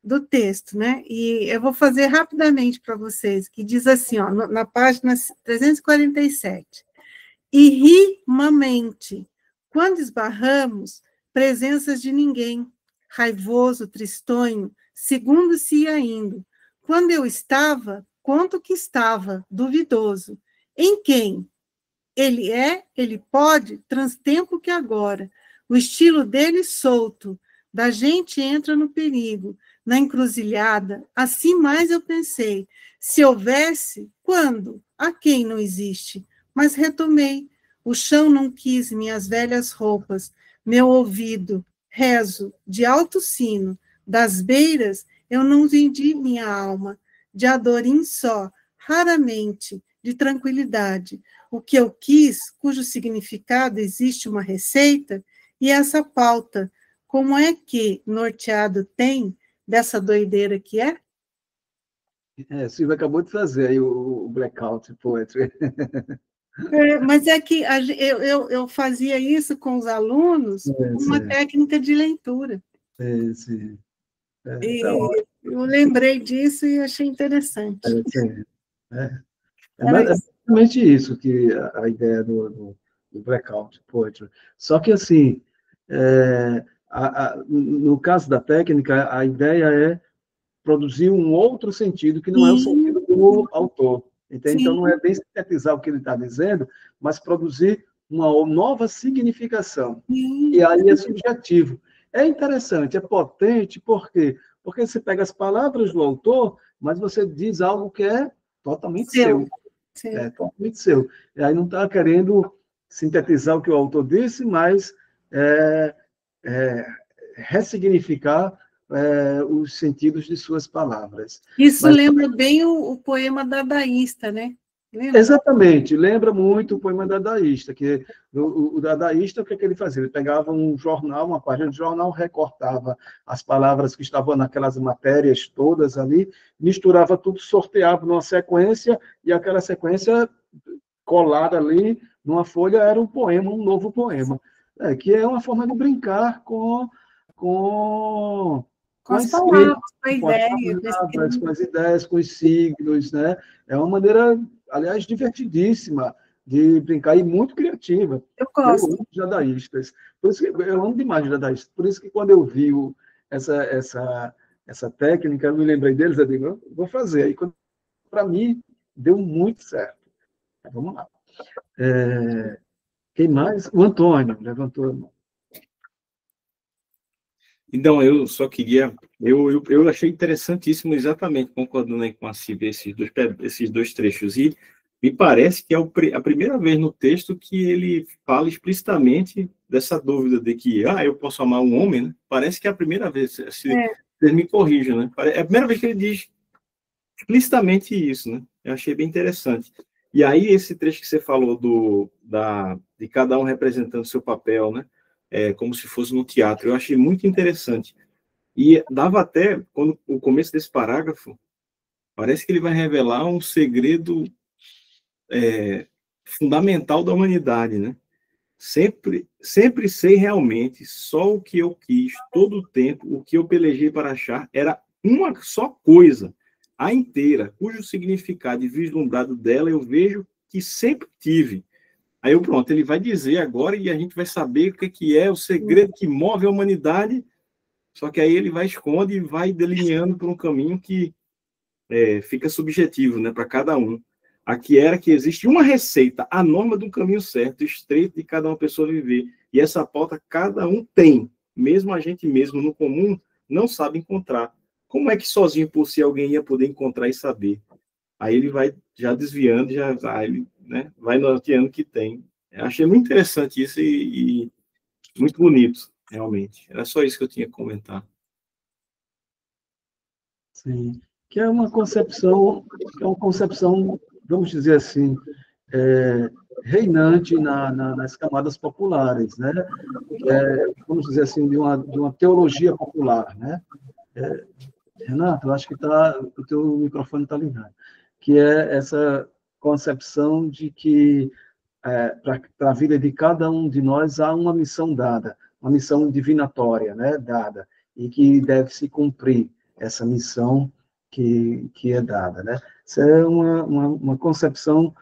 do texto, né? E eu vou fazer rapidamente para vocês, que diz assim, ó, na página 347. Irrimamente, quando esbarramos, presenças de ninguém, raivoso, tristonho, segundo se ia indo. Quando eu estava, quanto que estava, duvidoso. Em quem? Ele ele pode, transtempo que agora. O estilo dele solto, da gente entra no perigo, na encruzilhada, assim mais eu pensei. Se houvesse, quando? A quem não existe? Mas retomei. O chão não quis minhas velhas roupas, meu ouvido, rezo, de alto sino, das beiras, eu não vendi minha alma, de adorim só, raramente, de tranquilidade. O que eu quis, cujo significado existe uma receita, e essa pauta, como é que norteado tem dessa doideira que é? Silvia acabou de fazer aí o Blackout Poetry. Mas é que eu fazia isso com os alunos, uma técnica de leitura. Sim. E eu lembrei disso e achei interessante. É basicamente isso, que a ideia do Blackout Poetry. Só que, assim, no caso da técnica, a ideia é produzir um outro sentido, que não é o sentido do autor. Entende? Então, não é bem sintetizar o que ele está dizendo, mas produzir uma nova significação. E aí é subjetivo. É interessante, é potente, por quê? Porque você pega as palavras do autor, mas você diz algo que é totalmente seu. É totalmente seu. E aí não está querendo sintetizar o que o autor disse, mas ressignificar os sentidos de suas palavras. Isso lembra bem o poema dadaísta, né? Lembra? Exatamente, lembra muito o poema dadaísta, que o dadaísta, o que ele fazia? Ele pegava um jornal, uma página de jornal, recortava as palavras que estavam naquelas matérias todas ali, misturava tudo, sorteava numa sequência, e aquela sequência colada ali numa folha era um poema, um novo poema, que é uma forma de brincar com as palavras, com as ideias, com os signos, né? É uma maneira, aliás, divertidíssima de brincar e muito criativa. Eu gosto. Eu amo os dadaístas. Por isso que eu amo demais os dadaístas. Por isso que quando eu vi essa técnica, eu me lembrei deles, eu digo, vou fazer. Aí, para mim, deu muito certo. Vamos lá. Quem mais? O Antônio levantou a mão. Então, eu só queria... Eu achei interessantíssimo, exatamente, concordando aí com a Silvia, esses dois trechos. E me parece que é a primeira vez no texto que ele fala explicitamente dessa dúvida de que, eu posso amar um homem, né? Parece que é a primeira vez, vocês me corrijam, né? É a primeira vez que ele diz explicitamente isso, né? Eu achei bem interessante. E aí, esse trecho que você falou de cada um representando seu papel, né? Como se fosse no teatro, eu achei muito interessante. E dava até, quando o começo desse parágrafo, parece que ele vai revelar um segredo fundamental da humanidade, né? Sempre sei realmente só o que eu quis, todo o tempo, o que eu pelejei para achar, era uma só coisa, a inteira, cujo significado e vislumbrado dela eu vejo que sempre tive. Aí pronto, ele vai dizer agora e a gente vai saber o que é o segredo que move a humanidade, só que aí ele vai esconde e vai delineando por um caminho que fica subjetivo, né, para cada um. Aqui era que existe uma receita, a norma de um caminho certo, estreito de cada uma pessoa viver. E essa pauta cada um tem, mesmo a gente mesmo no comum não sabe encontrar. Como é que sozinho por si alguém ia poder encontrar e saber? Aí ele vai já desviando, né, vai norteando que tem. Eu achei muito interessante isso e muito bonito, realmente. Era só isso que eu tinha que comentar. Sim, que é uma concepção, vamos dizer assim, reinante nas camadas populares, né? Vamos dizer assim, de uma teologia popular, né? Renato, eu acho que o teu microfone está ligado, que é essa concepção de que para a vida de cada um de nós há uma missão dada, uma missão divinatória, né, dada, e que deve se cumprir essa missão que é dada, né? Isso é uma concepção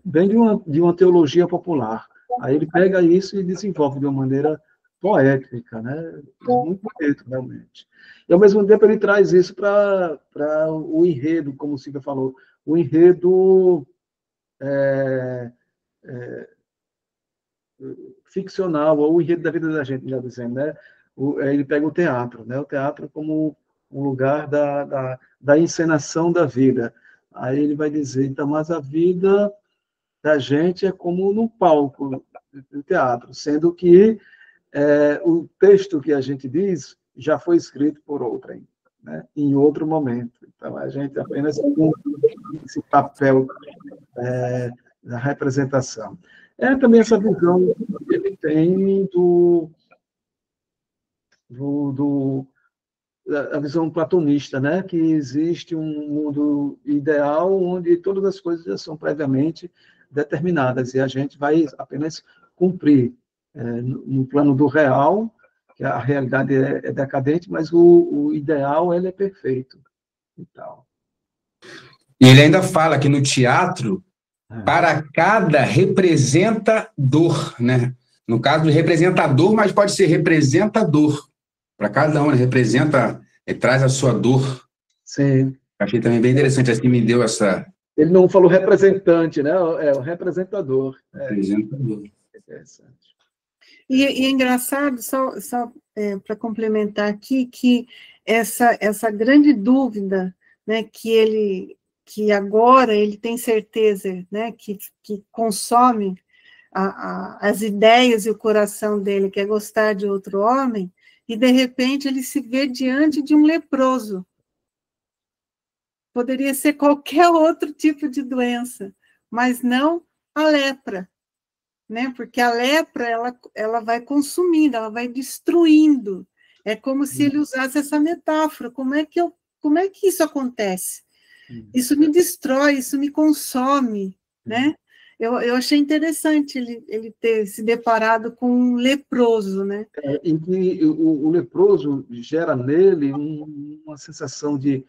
bem de uma teologia popular. Aí ele pega isso e desenvolve de uma maneira poética, né? Muito bonito, realmente. E, ao mesmo tempo, ele traz isso para o enredo, como o Silvia falou, o enredo ficcional, ou o enredo da vida da gente, já dizendo, né? Ele pega o teatro, né? O teatro como um lugar da encenação da vida. Aí ele vai dizer, então, mas a vida da gente é como no palco do teatro, sendo que o texto que a gente diz já foi escrito por outrem, né? Em outro momento. Então, a gente apenas cumpre esse papel da representação. É também essa visão que ele tem a visão platonista, né? Que existe um mundo ideal onde todas as coisas já são previamente determinadas e a gente vai apenas cumprir no plano do real, que a realidade é decadente, mas o ideal ele é perfeito. E tal. E ele ainda fala que no teatro, para cada representador, né? No caso, representador, mas pode ser representador. Para cada um, ele representa, ele traz a sua dor. Sim. Achei também bem interessante, assim, me deu essa... Ele não falou representante, né? É o representador. Representador. Interessante. E é engraçado, só para complementar aqui, que essa grande dúvida, né, que agora ele tem certeza, né, que consome as ideias e o coração dele, que é gostar de outro homem, e, de repente, ele se vê diante de um leproso. Poderia ser qualquer outro tipo de doença, mas não a lepra, né? Porque a lepra, ela vai consumindo, ela vai destruindo. É como se ele usasse essa metáfora. Como é que isso acontece? Isso me destrói, isso me consome, né? Eu achei interessante ele ter se deparado com um leproso, né? Em que o leproso gera nele uma sensação de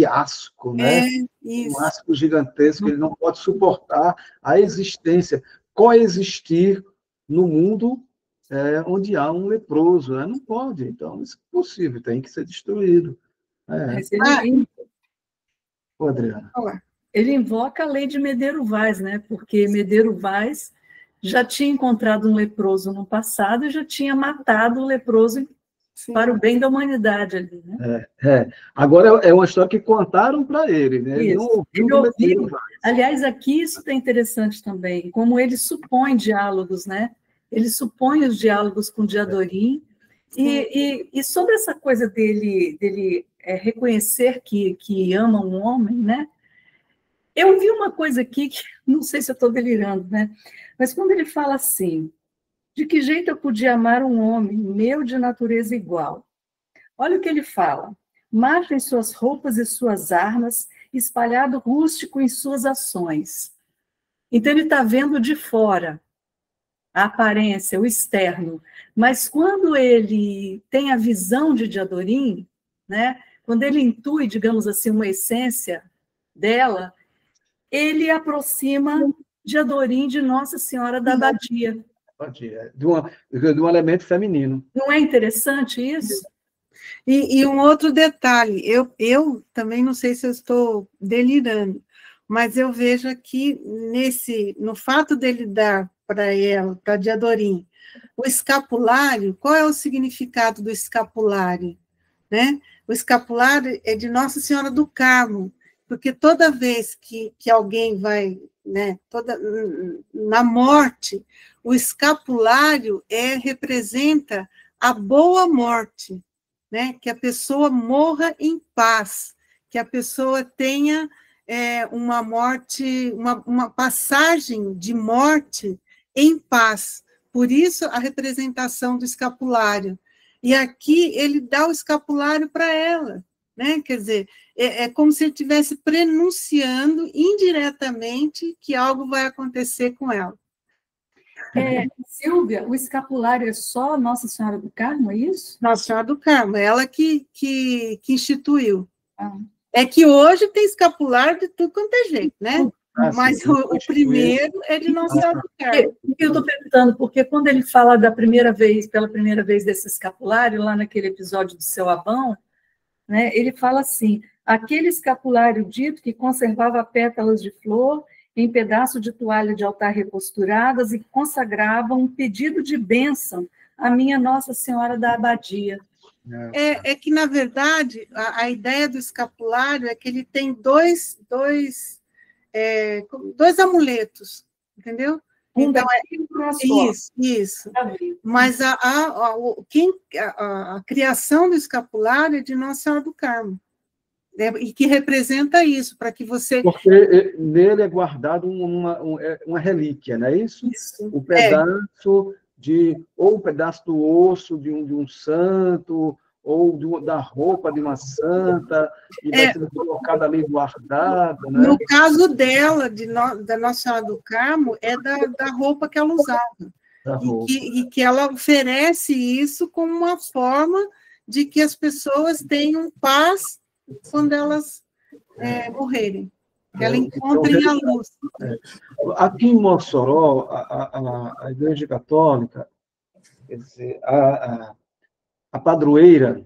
asco, né? Um asco gigantesco, ele não pode suportar a existência, coexistir no mundo onde há um leproso, né? Não pode, então isso é possível, tem que ser destruído. Mas ele... Ô, Adriana. Ele invoca a lei de Medeiro Vaz, né? Porque Medeiro Vaz já tinha encontrado um leproso no passado e já tinha matado o leproso para o bem da humanidade ali, né? Agora é uma história que contaram para ele, né? Ele não ouviu. Aliás, aqui isso é interessante também, como ele supõe diálogos, né? Ele supõe os diálogos com Diadorim, e sobre essa coisa dele reconhecer que ama um homem, né? Eu vi uma coisa aqui que não sei se eu estou delirando, né? Mas quando ele fala assim, de que jeito eu podia amar um homem, meu de natureza igual? Olha o que ele fala. Macho em suas roupas e suas armas, espalhado rústico em suas ações. Então ele está vendo de fora a aparência, o externo. Mas quando ele tem a visão de Diadorim, né? Quando ele intui, digamos assim, uma essência dela, ele aproxima Diadorim de Nossa Senhora da Abadia. De um elemento feminino. Não é interessante isso? E um outro detalhe, eu também não sei se eu estou delirando, mas eu vejo aqui, no fato dele dar para ela, para Diadorim, o escapulário, qual é o significado do escapulário? Né? O escapulário é de Nossa Senhora do Carmo, porque toda vez que alguém vai, né, na morte, o escapulário representa a boa morte, né, que a pessoa morra em paz, que a pessoa tenha uma morte, uma passagem de morte em paz. Por isso, a representação do escapulário. E aqui ele dá o escapulário para ela, né? Quer dizer, é como se ele estivesse prenunciando indiretamente que algo vai acontecer com ela. Silvia, o escapulário é só Nossa Senhora do Carmo, é isso? Nossa Senhora do Carmo, ela que instituiu. Ah. É que hoje tem escapulário de tudo quanto é jeito, né? Mas sim, o primeiro é de Nossa Senhora do Carmo. Eu estou perguntando, porque quando ele fala pela primeira vez desse escapulário, lá naquele episódio do Seu Abão, né, ele fala assim, aquele escapulário dito que conservava pétalas de flor em pedaço de toalha de altar recosturadas e consagrava um pedido de bênção à minha Nossa Senhora da Abadia. É que, na verdade, a ideia do escapulário é que ele tem dois amuletos, entendeu? Então, isso. Mas a criação do escapulário é de Nossa Senhora do Carmo, né? E que representa isso, para que você... Porque nele é guardado uma relíquia, não é isso? Isso. Um pedaço ou um pedaço do osso de um santo, ou da roupa de uma santa, e vai sendo colocado ali guardado, né? No caso dela, da Nossa Senhora do Carmo, é da roupa que ela usava. E que ela oferece isso como uma forma de que as pessoas tenham paz quando elas morrerem. Que ela encontrem a luz. Aqui em Mossoró, a Igreja Católica, quer dizer, a padroeira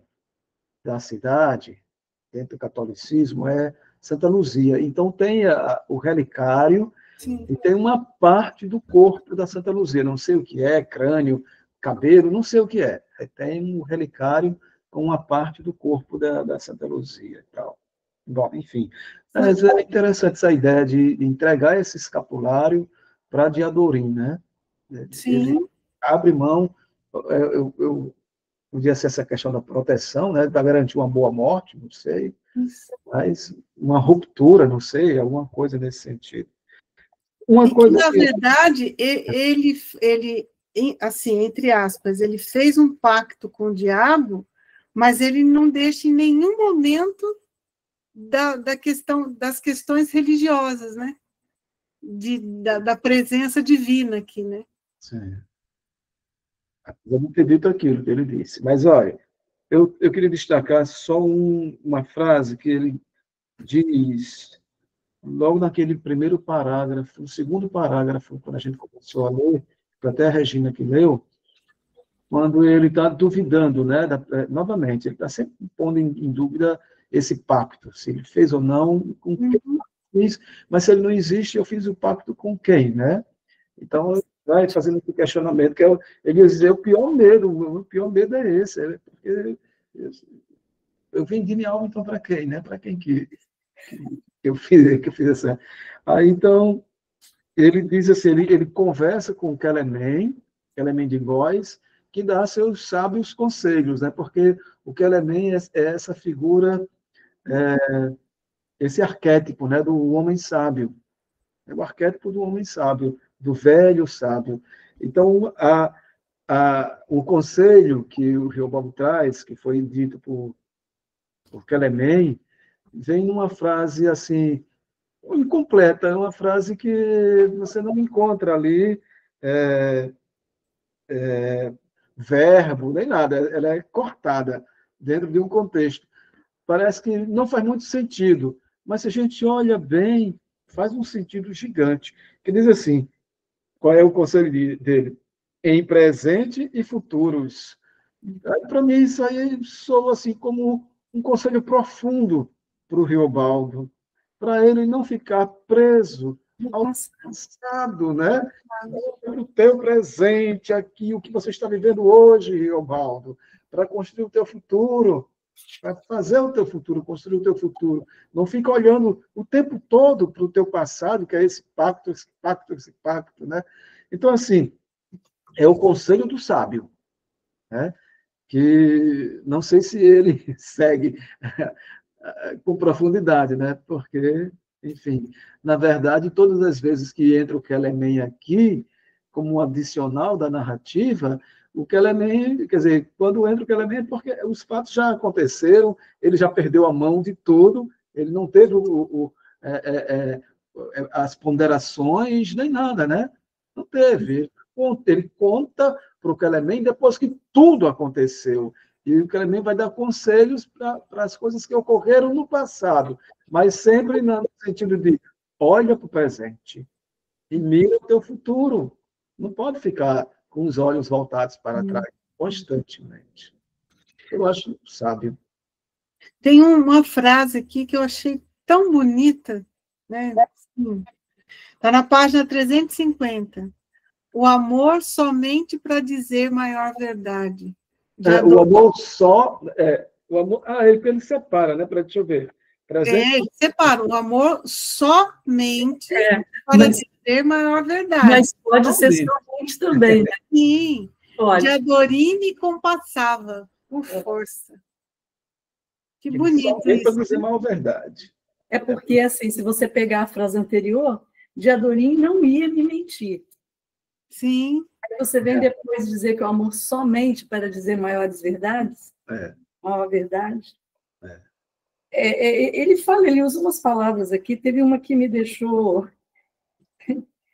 da cidade, dentro do catolicismo, é Santa Luzia. Então, tem o relicário. Sim. E tem uma parte do corpo da Santa Luzia, não sei o que é, crânio, cabelo, não sei o que é. Tem um relicário com uma parte do corpo da Santa Luzia e tal. Bom, enfim. Mas é interessante essa ideia de entregar esse escapulário para Diadorim, né? Sim. Ele abre mão, eu podia ser essa questão da proteção, né? Para garantir uma boa morte, não sei, mas uma ruptura, não sei, alguma coisa nesse sentido. Na verdade, ele, assim, entre aspas, ele fez um pacto com o diabo, mas ele não deixa em nenhum momento das questões religiosas, né? Da presença divina aqui, né? Sim. Eu não ter dito aquilo que ele disse. Mas, olha, eu queria destacar só uma frase que ele diz logo naquele primeiro parágrafo, no segundo parágrafo, quando a gente começou a ler, até a Regina que leu, quando ele está duvidando, né? Novamente, ele está sempre pondo em dúvida esse pacto, se ele fez ou não, com quem fiz, mas se ele não existe, eu fiz o pacto com quem, né? Então, vai fazendo esse questionamento, que ele ia dizer, o pior medo é esse, porque eu vendi minha alma, então, para quem, né? Para quem que eu fiz essa... Aí, então, ele diz assim, ele conversa com o Quelemem de Góis, que dá seus sábios conselhos, né? Porque o Quelemem é essa figura, esse arquétipo, né? Do homem sábio. É o arquétipo do homem sábio, do velho sábio. Então, o conselho que o Reobaldo traz, que foi dito por Quelemem, vem numa frase assim, incompleta, é uma frase que você não encontra ali verbo, nem nada, ela é cortada dentro de um contexto. Parece que não faz muito sentido, mas se a gente olha bem, faz um sentido gigante, que diz assim, qual é o conselho dele? Em presente e futuros. Para mim, isso aí soa assim como um conselho profundo para o Riobaldo, para ele não ficar preso ao passado, né? O teu presente aqui, o que você está vivendo hoje, Riobaldo, para construir o teu futuro, para fazer o teu futuro, construir o teu futuro. Não fica olhando o tempo todo para o teu passado, que é esse pacto, né? Então, assim, é o conselho do sábio, né? Que não sei se ele segue com profundidade, né? Porque Enfim, na verdade, todas as vezes que entra o Kelemen aqui, como um adicional da narrativa, o Kelemen, quer dizer, quando entra o Kelemen é porque os fatos já aconteceram, ele já perdeu a mão de tudo, ele não teve as ponderações nem nada, né? Não teve. Ele conta para o Kelemen depois que tudo aconteceu. E o Kelemen vai dar conselhos para as coisas que ocorreram no passado, mas sempre no sentido de olha para o presente e mira o teu futuro. Não pode ficar com os olhos voltados para trás constantemente. Eu acho sábio. Tem uma frase aqui que eu achei tão bonita, né? Está na página 350. O amor somente para dizer maior verdade. O amor só... o amor, ele separa, né? Deixa eu ver. Ele separa o amor somente para dizer maior verdade. Mas pode ser somente também, né? Sim. Pode. De Adorine compassava, com força. Que bonito isso. Para dizer maior verdade. É porque, assim, se você pegar a frase anterior, de Adorine não ia me mentir. Sim. Aí você vem depois dizer que o amor somente para dizer maiores verdades, maior verdade. Ele fala, ele usa umas palavras aqui, teve uma que me deixou,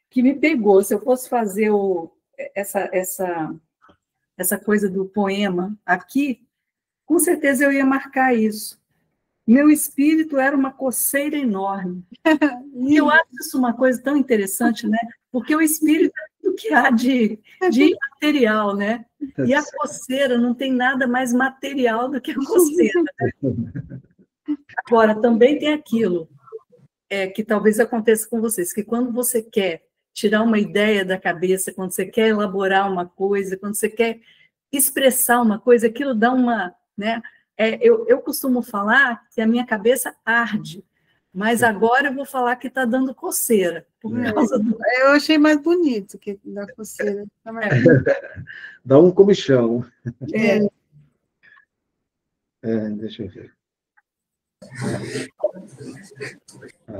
que me pegou. Se eu fosse fazer essa coisa do poema aqui, com certeza eu ia marcar isso. Meu espírito era uma coceira enorme. E eu acho isso uma coisa tão interessante, né? Porque o espírito é tudo que há de imaterial, né? E a coceira não tem nada mais material do que a coceira, né? Agora, também tem aquilo que talvez aconteça com vocês, que quando você quer tirar uma ideia da cabeça, quando você quer elaborar uma coisa, quando você quer expressar uma coisa, aquilo dá uma... né? Eu costumo falar que a minha cabeça arde, mas agora eu vou falar que está dando coceira. Por causa do... Eu achei mais bonito que da coceira. Dá um comichão. Deixa eu ver.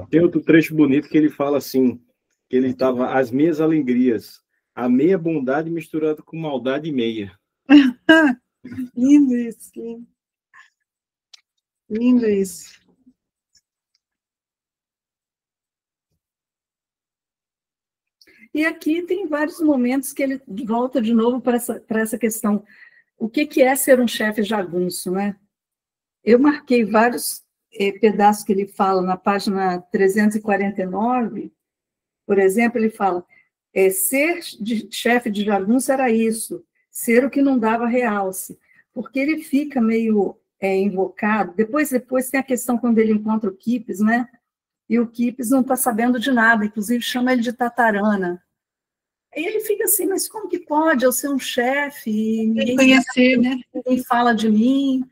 Tem outro trecho bonito que ele fala assim, que ele estava as meias alegrias, a meia bondade misturada com maldade meia. Lindo isso, lindo. Lindo isso. E aqui tem vários momentos que ele volta de novo para essa questão. O que é ser um chefe jagunço, né? Eu marquei vários pedaços que ele fala na página 349, por exemplo, ele fala, ser chefe de jagunço era isso, ser o que não dava realce, porque ele fica meio invocado. Depois tem a questão quando ele encontra o Kipes, né? E o Kipes não está sabendo de nada, inclusive chama ele de tatarana. Aí ele fica assim, mas como que pode eu ser um chefe e ninguém fala de mim?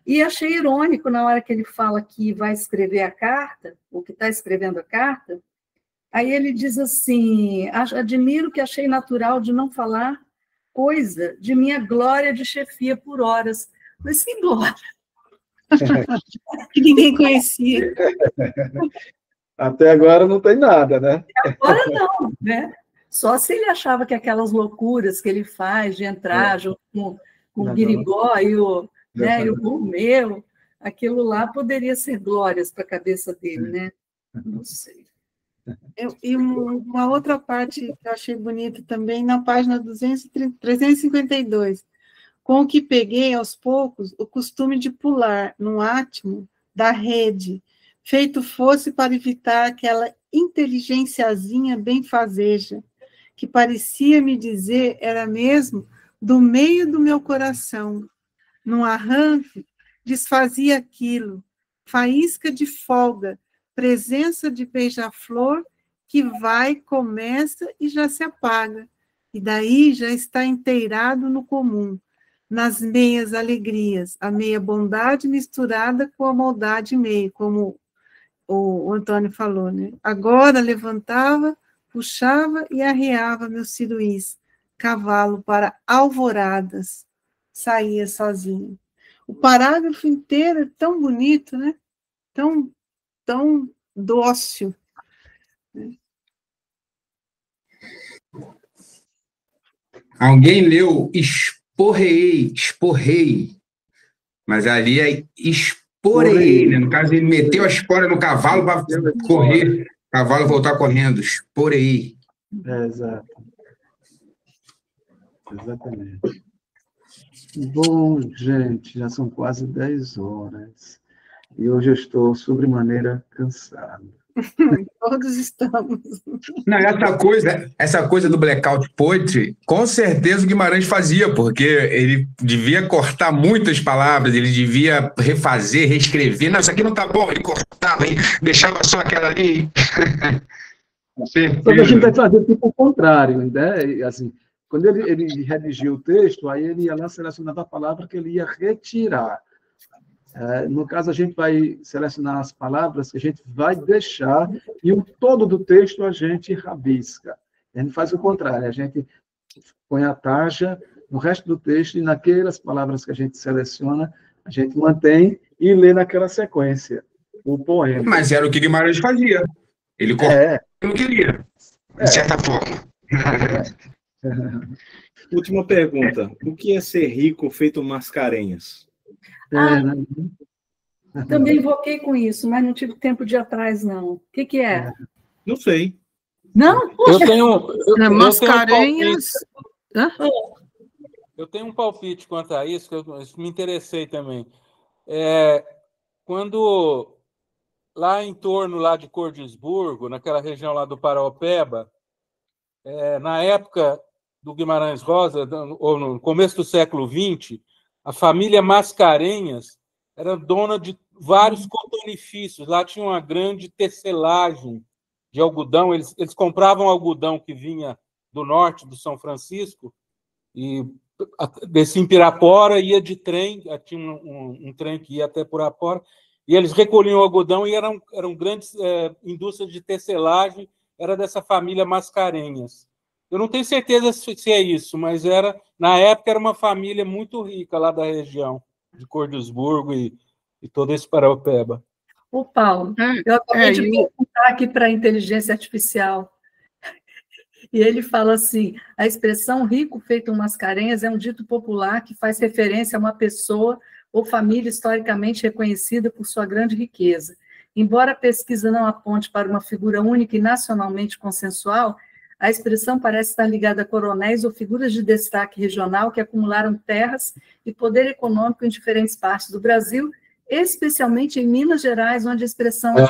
E achei irônico na hora que ele fala que vai escrever a carta, ou que está escrevendo a carta, aí ele diz assim, admiro que achei natural de não falar coisa de minha glória de chefia por horas. Mas que glória! Que ninguém conhecia. Até agora não tem nada, né? Agora não, né? Só se ele achava que aquelas loucuras que ele faz de entrar junto com o Guirigó e o Romeu, aquilo lá poderia ser glórias para a cabeça dele, né? Não sei. E uma outra parte que eu achei bonita também, na página 352. Com o que peguei, aos poucos, o costume de pular no átimo da rede, feito fosse para evitar aquela inteligenciazinha benfazeja, que parecia me dizer era mesmo do meio do meu coração. Num arranque, desfazia aquilo, faísca de folga, presença de beija-flor que vai, começa e já se apaga, e daí já está inteirado no comum, nas meias alegrias, a meia bondade misturada com a maldade meia, como o Antônio falou, né? Agora levantava, puxava e arreava meu ciruís, cavalo para alvoradas, saía sozinho. O parágrafo inteiro é tão bonito, né? Tão do ócio. Alguém leu esporrei, mas ali é esporei, né? No caso, ele meteu a espora no cavalo para correr, o cavalo voltar correndo, esporei. Exato. Exatamente. Bom, gente, já são quase 10 horas e hoje eu estou sobremaneira cansado. Todos estamos. Não, essa coisa do blackout poetry, com certeza o Guimarães fazia, porque ele devia cortar muitas palavras, ele devia refazer, reescrever. Não, isso aqui não está bom, ele cortava, hein? Deixava só aquela ali. Só que a gente vai fazer tipo o contrário, né? E, assim, quando ele redigia o texto, aí ele ia lá, selecionava a palavra que ele ia retirar. No caso, a gente vai selecionar as palavras que a gente vai deixar e o todo do texto a gente rabisca. A gente faz o contrário, a gente põe a taxa no resto do texto e naquelas palavras que a gente seleciona, a gente mantém e lê naquela sequência o poema. Mas era o que Guimarães fazia. Ele cortava o que não queria, de certa forma. Última pergunta. O que é ser rico feito Mascarenhas? Também invoquei com isso, mas não tive tempo de ir atrás, não. O que é? Não sei. Não? Eu tenho Mascarenhas. Eu tenho um palpite quanto a isso, que eu me interessei também. Quando lá em torno lá de Cordisburgo, naquela região lá do Paraopeba, na época do Guimarães Rosa, ou no começo do século XX, a família Mascarenhas era dona de vários cotonifícios. Lá tinha uma grande tecelagem de algodão. Eles compravam algodão que vinha do norte, do São Francisco, e descia em Pirapora, ia de trem, tinha um trem que ia até Pirapora, e eles recolhiam o algodão e eram grandes indústrias de tecelagem, era dessa família Mascarenhas. Eu não tenho certeza se é isso, mas na época era uma família muito rica lá da região de Cordisburgo e todo esse Paraopeba. Ô, Paulo, eu acabei de perguntar aqui para a inteligência artificial. E ele fala assim: a expressão rico feito Mascarenhas é um dito popular que faz referência a uma pessoa ou família historicamente reconhecida por sua grande riqueza. Embora a pesquisa não aponte para uma figura única e nacionalmente consensual, a expressão parece estar ligada a coronéis ou figuras de destaque regional que acumularam terras e poder econômico em diferentes partes do Brasil, especialmente em Minas Gerais, onde a expressão é...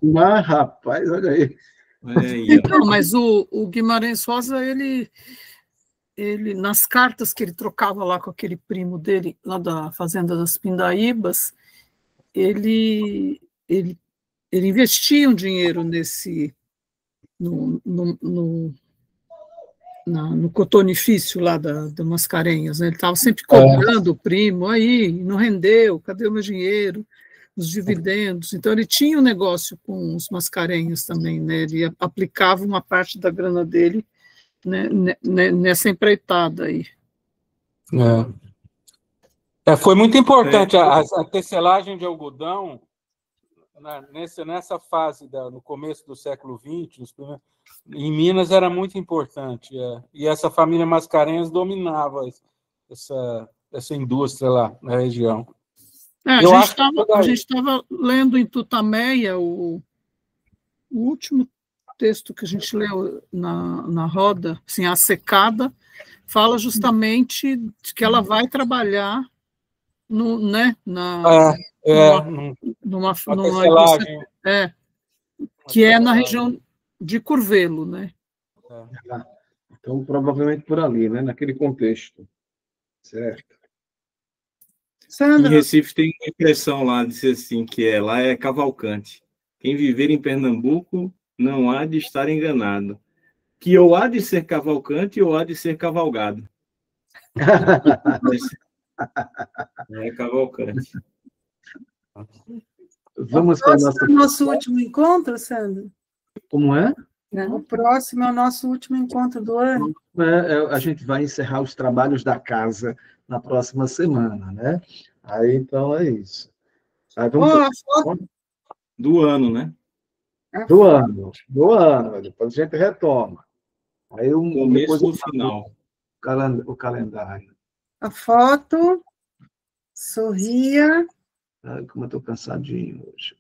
Mas, rapaz, olha aí. Então, mas o Guimarães Rosa, ele, nas cartas que ele trocava lá com aquele primo dele, lá da Fazenda das Pindaíbas, ele investia um dinheiro no cotonifício lá da Mascarenhas, né? Ele estava sempre cobrando o primo, aí, não rendeu, cadê o meu dinheiro? Os dividendos. Então, ele tinha um negócio com os Mascarenhas também, né? Ele aplicava uma parte da grana dele, né, nessa empreitada aí. Foi muito importante a tecelagem de algodão nessa fase, no começo do século XX, em Minas era muito importante. E essa família Mascarenhas dominava essa indústria lá na região. A gente estava lendo em Tutameia o último texto que a gente leu na roda, assim, a secada, fala justamente de que ela vai trabalhar numa tecelagem. Que é na região de Curvelo, né? Então, provavelmente por ali, né? Naquele contexto. Certo. Em Recife tem uma expressão lá, diz assim, que lá é Cavalcante. Quem viver em Pernambuco não há de estar enganado. Que ou há de ser Cavalcante ou há de ser cavalgado. É Cavalcante. Vamos para o nosso último encontro, Sandra? Como é? O próximo é o nosso último encontro do ano. A gente vai encerrar os trabalhos da casa na próxima semana, né? Aí, então, é isso. Aí, do ano, né? Do ano. Depois a gente retoma. Aí Começo depois do final. o calendário. A foto, sorria. Ai, como eu estou cansadinho hoje.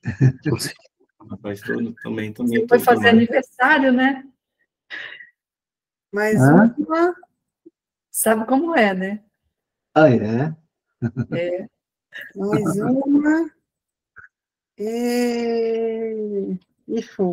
Rapaz, também Você foi fazer aniversário, né? Mais uma. Sabe como é, né? Ah, é? É. Mais uma. E foi.